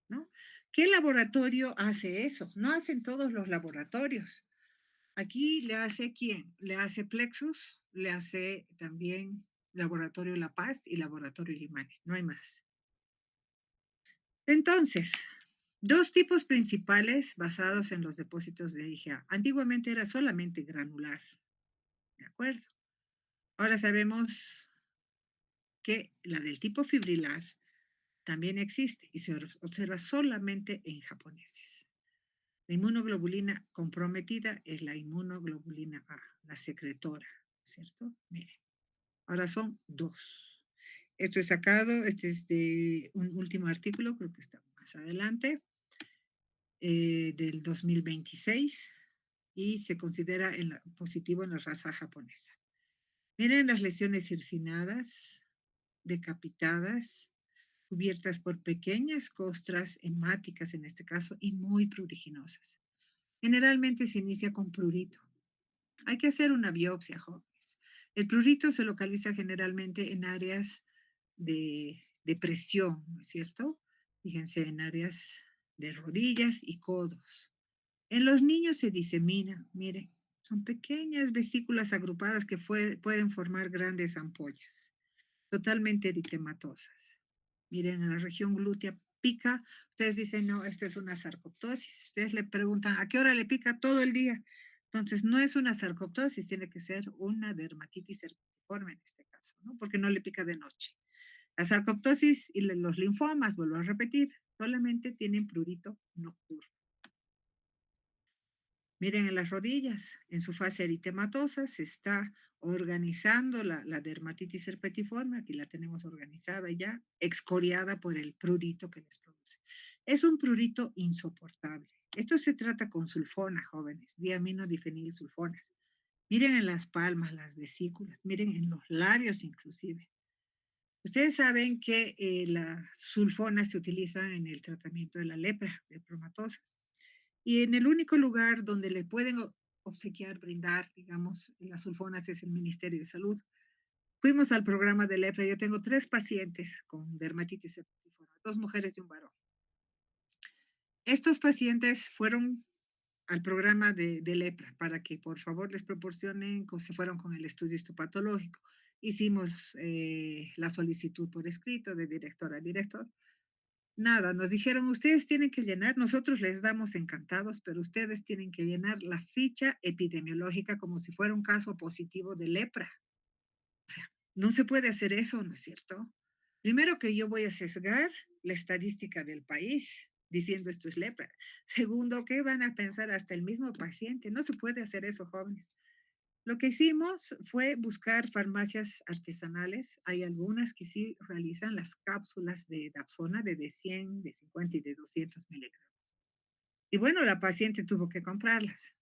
¿no? ¿Qué laboratorio hace eso? No hacen todos los laboratorios. Aquí le hace quién? Le hace Plexus, le hace también Laboratorio La Paz y Laboratorio Limane, no hay más. Entonces, dos tipos principales basados en los depósitos de IgA. Antiguamente era solamente granular, ¿de acuerdo? Ahora sabemos que la del tipo fibrilar también existe y se observa solamente en japoneses. La inmunoglobulina comprometida es la inmunoglobulina A, la secretora, ¿cierto? Miren, ahora son dos. Esto es sacado, este es de un último artículo, creo que está más adelante, del 2026 y se considera positivo en la raza japonesa. Miren las lesiones circinadas, decapitadas, cubiertas por pequeñas costras hemáticas en este caso y muy pruriginosas. Generalmente se inicia con prurito. Hay que hacer una biopsia, jóvenes. El prurito se localiza generalmente en áreas de presión, ¿no es cierto? Fíjense en áreas de rodillas y codos. En los niños se disemina, miren, son pequeñas vesículas agrupadas que pueden formar grandes ampollas, totalmente eritematosas. Miren, en la región glútea pica, ustedes dicen, no, esto es una sarcoptosis. Ustedes le preguntan, ¿a qué hora le pica? Todo el día. Entonces, no es una sarcoptosis, tiene que ser una dermatitis herpetiforme en este caso, ¿no? Porque no le pica de noche. La sarcoptosis y los linfomas, vuelvo a repetir, solamente tienen prurito nocturno. Miren en las rodillas, en su fase eritematosa se está organizando la dermatitis herpetiforme, aquí la tenemos organizada ya, excoriada por el prurito que les produce. Es un prurito insoportable. Esto se trata con sulfona, jóvenes, diaminodifenilsulfonas. Miren en las palmas, las vesículas, miren en los labios inclusive. Ustedes saben que las sulfonas se utilizan en el tratamiento de la lepra, de lepromatosa. Y en el único lugar donde le pueden obsequiar, brindar, digamos, las sulfonas es el Ministerio de Salud. Fuimos al programa de lepra. Yo tengo 3 pacientes con dermatitis septicemia, 2 mujeres y un varón. Estos pacientes fueron al programa de lepra para que por favor les proporcionen, se fueron con el estudio histopatológico. Hicimos la solicitud por escrito de director a director. Nada, nos dijeron, ustedes tienen que llenar, nosotros les damos encantados, pero ustedes tienen que llenar la ficha epidemiológica como si fuera un caso positivo de lepra. O sea, no se puede hacer eso, ¿no es cierto? Primero que yo voy a sesgar la estadística del país diciendo esto es lepra. Segundo, ¿qué van a pensar hasta el mismo paciente? No se puede hacer eso, jóvenes. Lo que hicimos fue buscar farmacias artesanales. Hay algunas que sí realizan las cápsulas de Dapsona de 100, de 50 y de 200 miligramos. Y bueno, la paciente tuvo que comprarlas.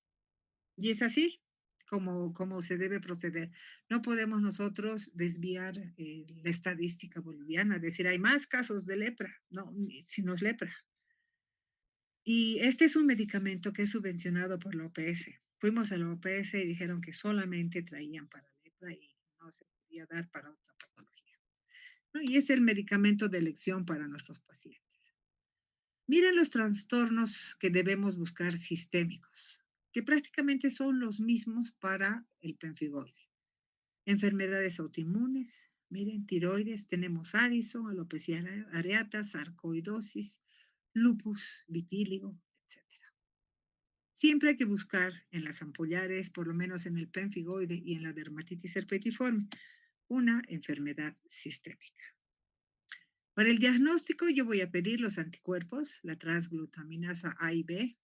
Y es así como se debe proceder. No podemos nosotros desviar la estadística boliviana, decir, hay más casos de lepra. No, si no es lepra. Y este es un medicamento que es subvencionado por la OPS. Fuimos a la OPS y dijeron que solamente traían para lepra y no se podía dar para otra patología, ¿no? Y es el medicamento de elección para nuestros pacientes. Miren los trastornos que debemos buscar sistémicos, que prácticamente son los mismos para el pemfigoide. Enfermedades autoinmunes, miren, tiroides, tenemos Addison, alopecia areata, sarcoidosis, lupus, vitíligo, etcétera. Siempre hay que buscar en las ampollares, por lo menos en el pemfigoide y en la dermatitis herpetiforme, una enfermedad sistémica. Para el diagnóstico yo voy a pedir los anticuerpos, la transglutaminasa A y B.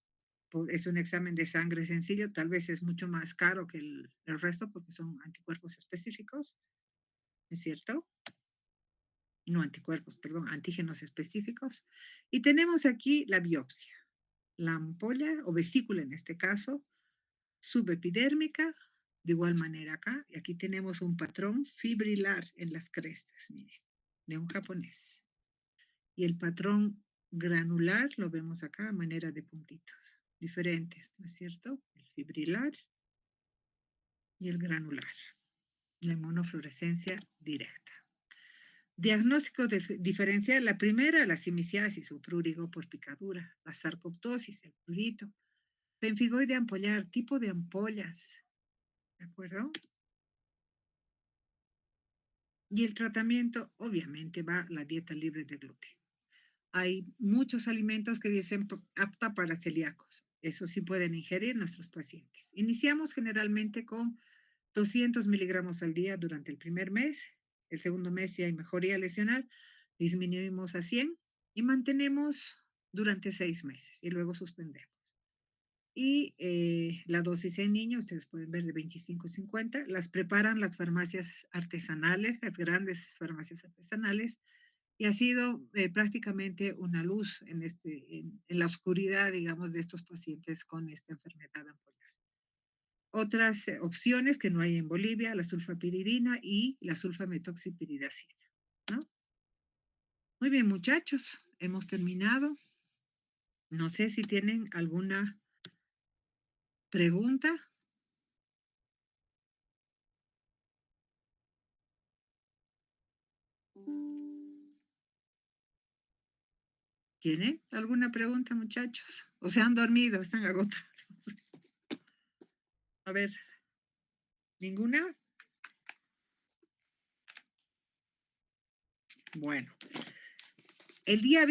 Es un examen de sangre sencillo, tal vez es mucho más caro que el resto porque son anticuerpos específicos, ¿es cierto? No anticuerpos, perdón, antígenos específicos. Y tenemos aquí la biopsia, la ampolla o vesícula en este caso, subepidérmica, de igual manera acá, y aquí tenemos un patrón fibrilar en las crestas, miren, de un japonés. Y el patrón granular lo vemos acá a manera de puntitos, diferentes, ¿no es cierto? El fibrilar y el granular, la inmunofluorescencia directa. Diagnóstico diferencial, la primera, la simiciasis o prurigo por picadura, la sarcoptosis, el prurito, pemfigoide ampollar, tipo de ampollas, ¿de acuerdo? Y el tratamiento, obviamente, va la dieta libre de gluten. Hay muchos alimentos que dicen apta para celíacos. Eso sí pueden ingerir nuestros pacientes. Iniciamos generalmente con 200 miligramos al día durante el primer mes. El segundo mes, si hay mejoría lesional, disminuimos a 100 y mantenemos durante 6 meses y luego suspendemos. Y la dosis en niños, ustedes pueden ver de 25 y 50, las preparan las farmacias artesanales, las grandes farmacias artesanales, y ha sido prácticamente una luz en la oscuridad, digamos, de estos pacientes con esta enfermedad ampolar. Otras opciones que no hay en Bolivia, la sulfapiridina y la sulfametoxipiridacina, ¿no? Muy bien, muchachos, hemos terminado. No sé si tienen alguna pregunta. ¿Tienen alguna pregunta, muchachos? ¿O se han dormido? ¿Están agotados? A ver, ¿ninguna? Bueno, el día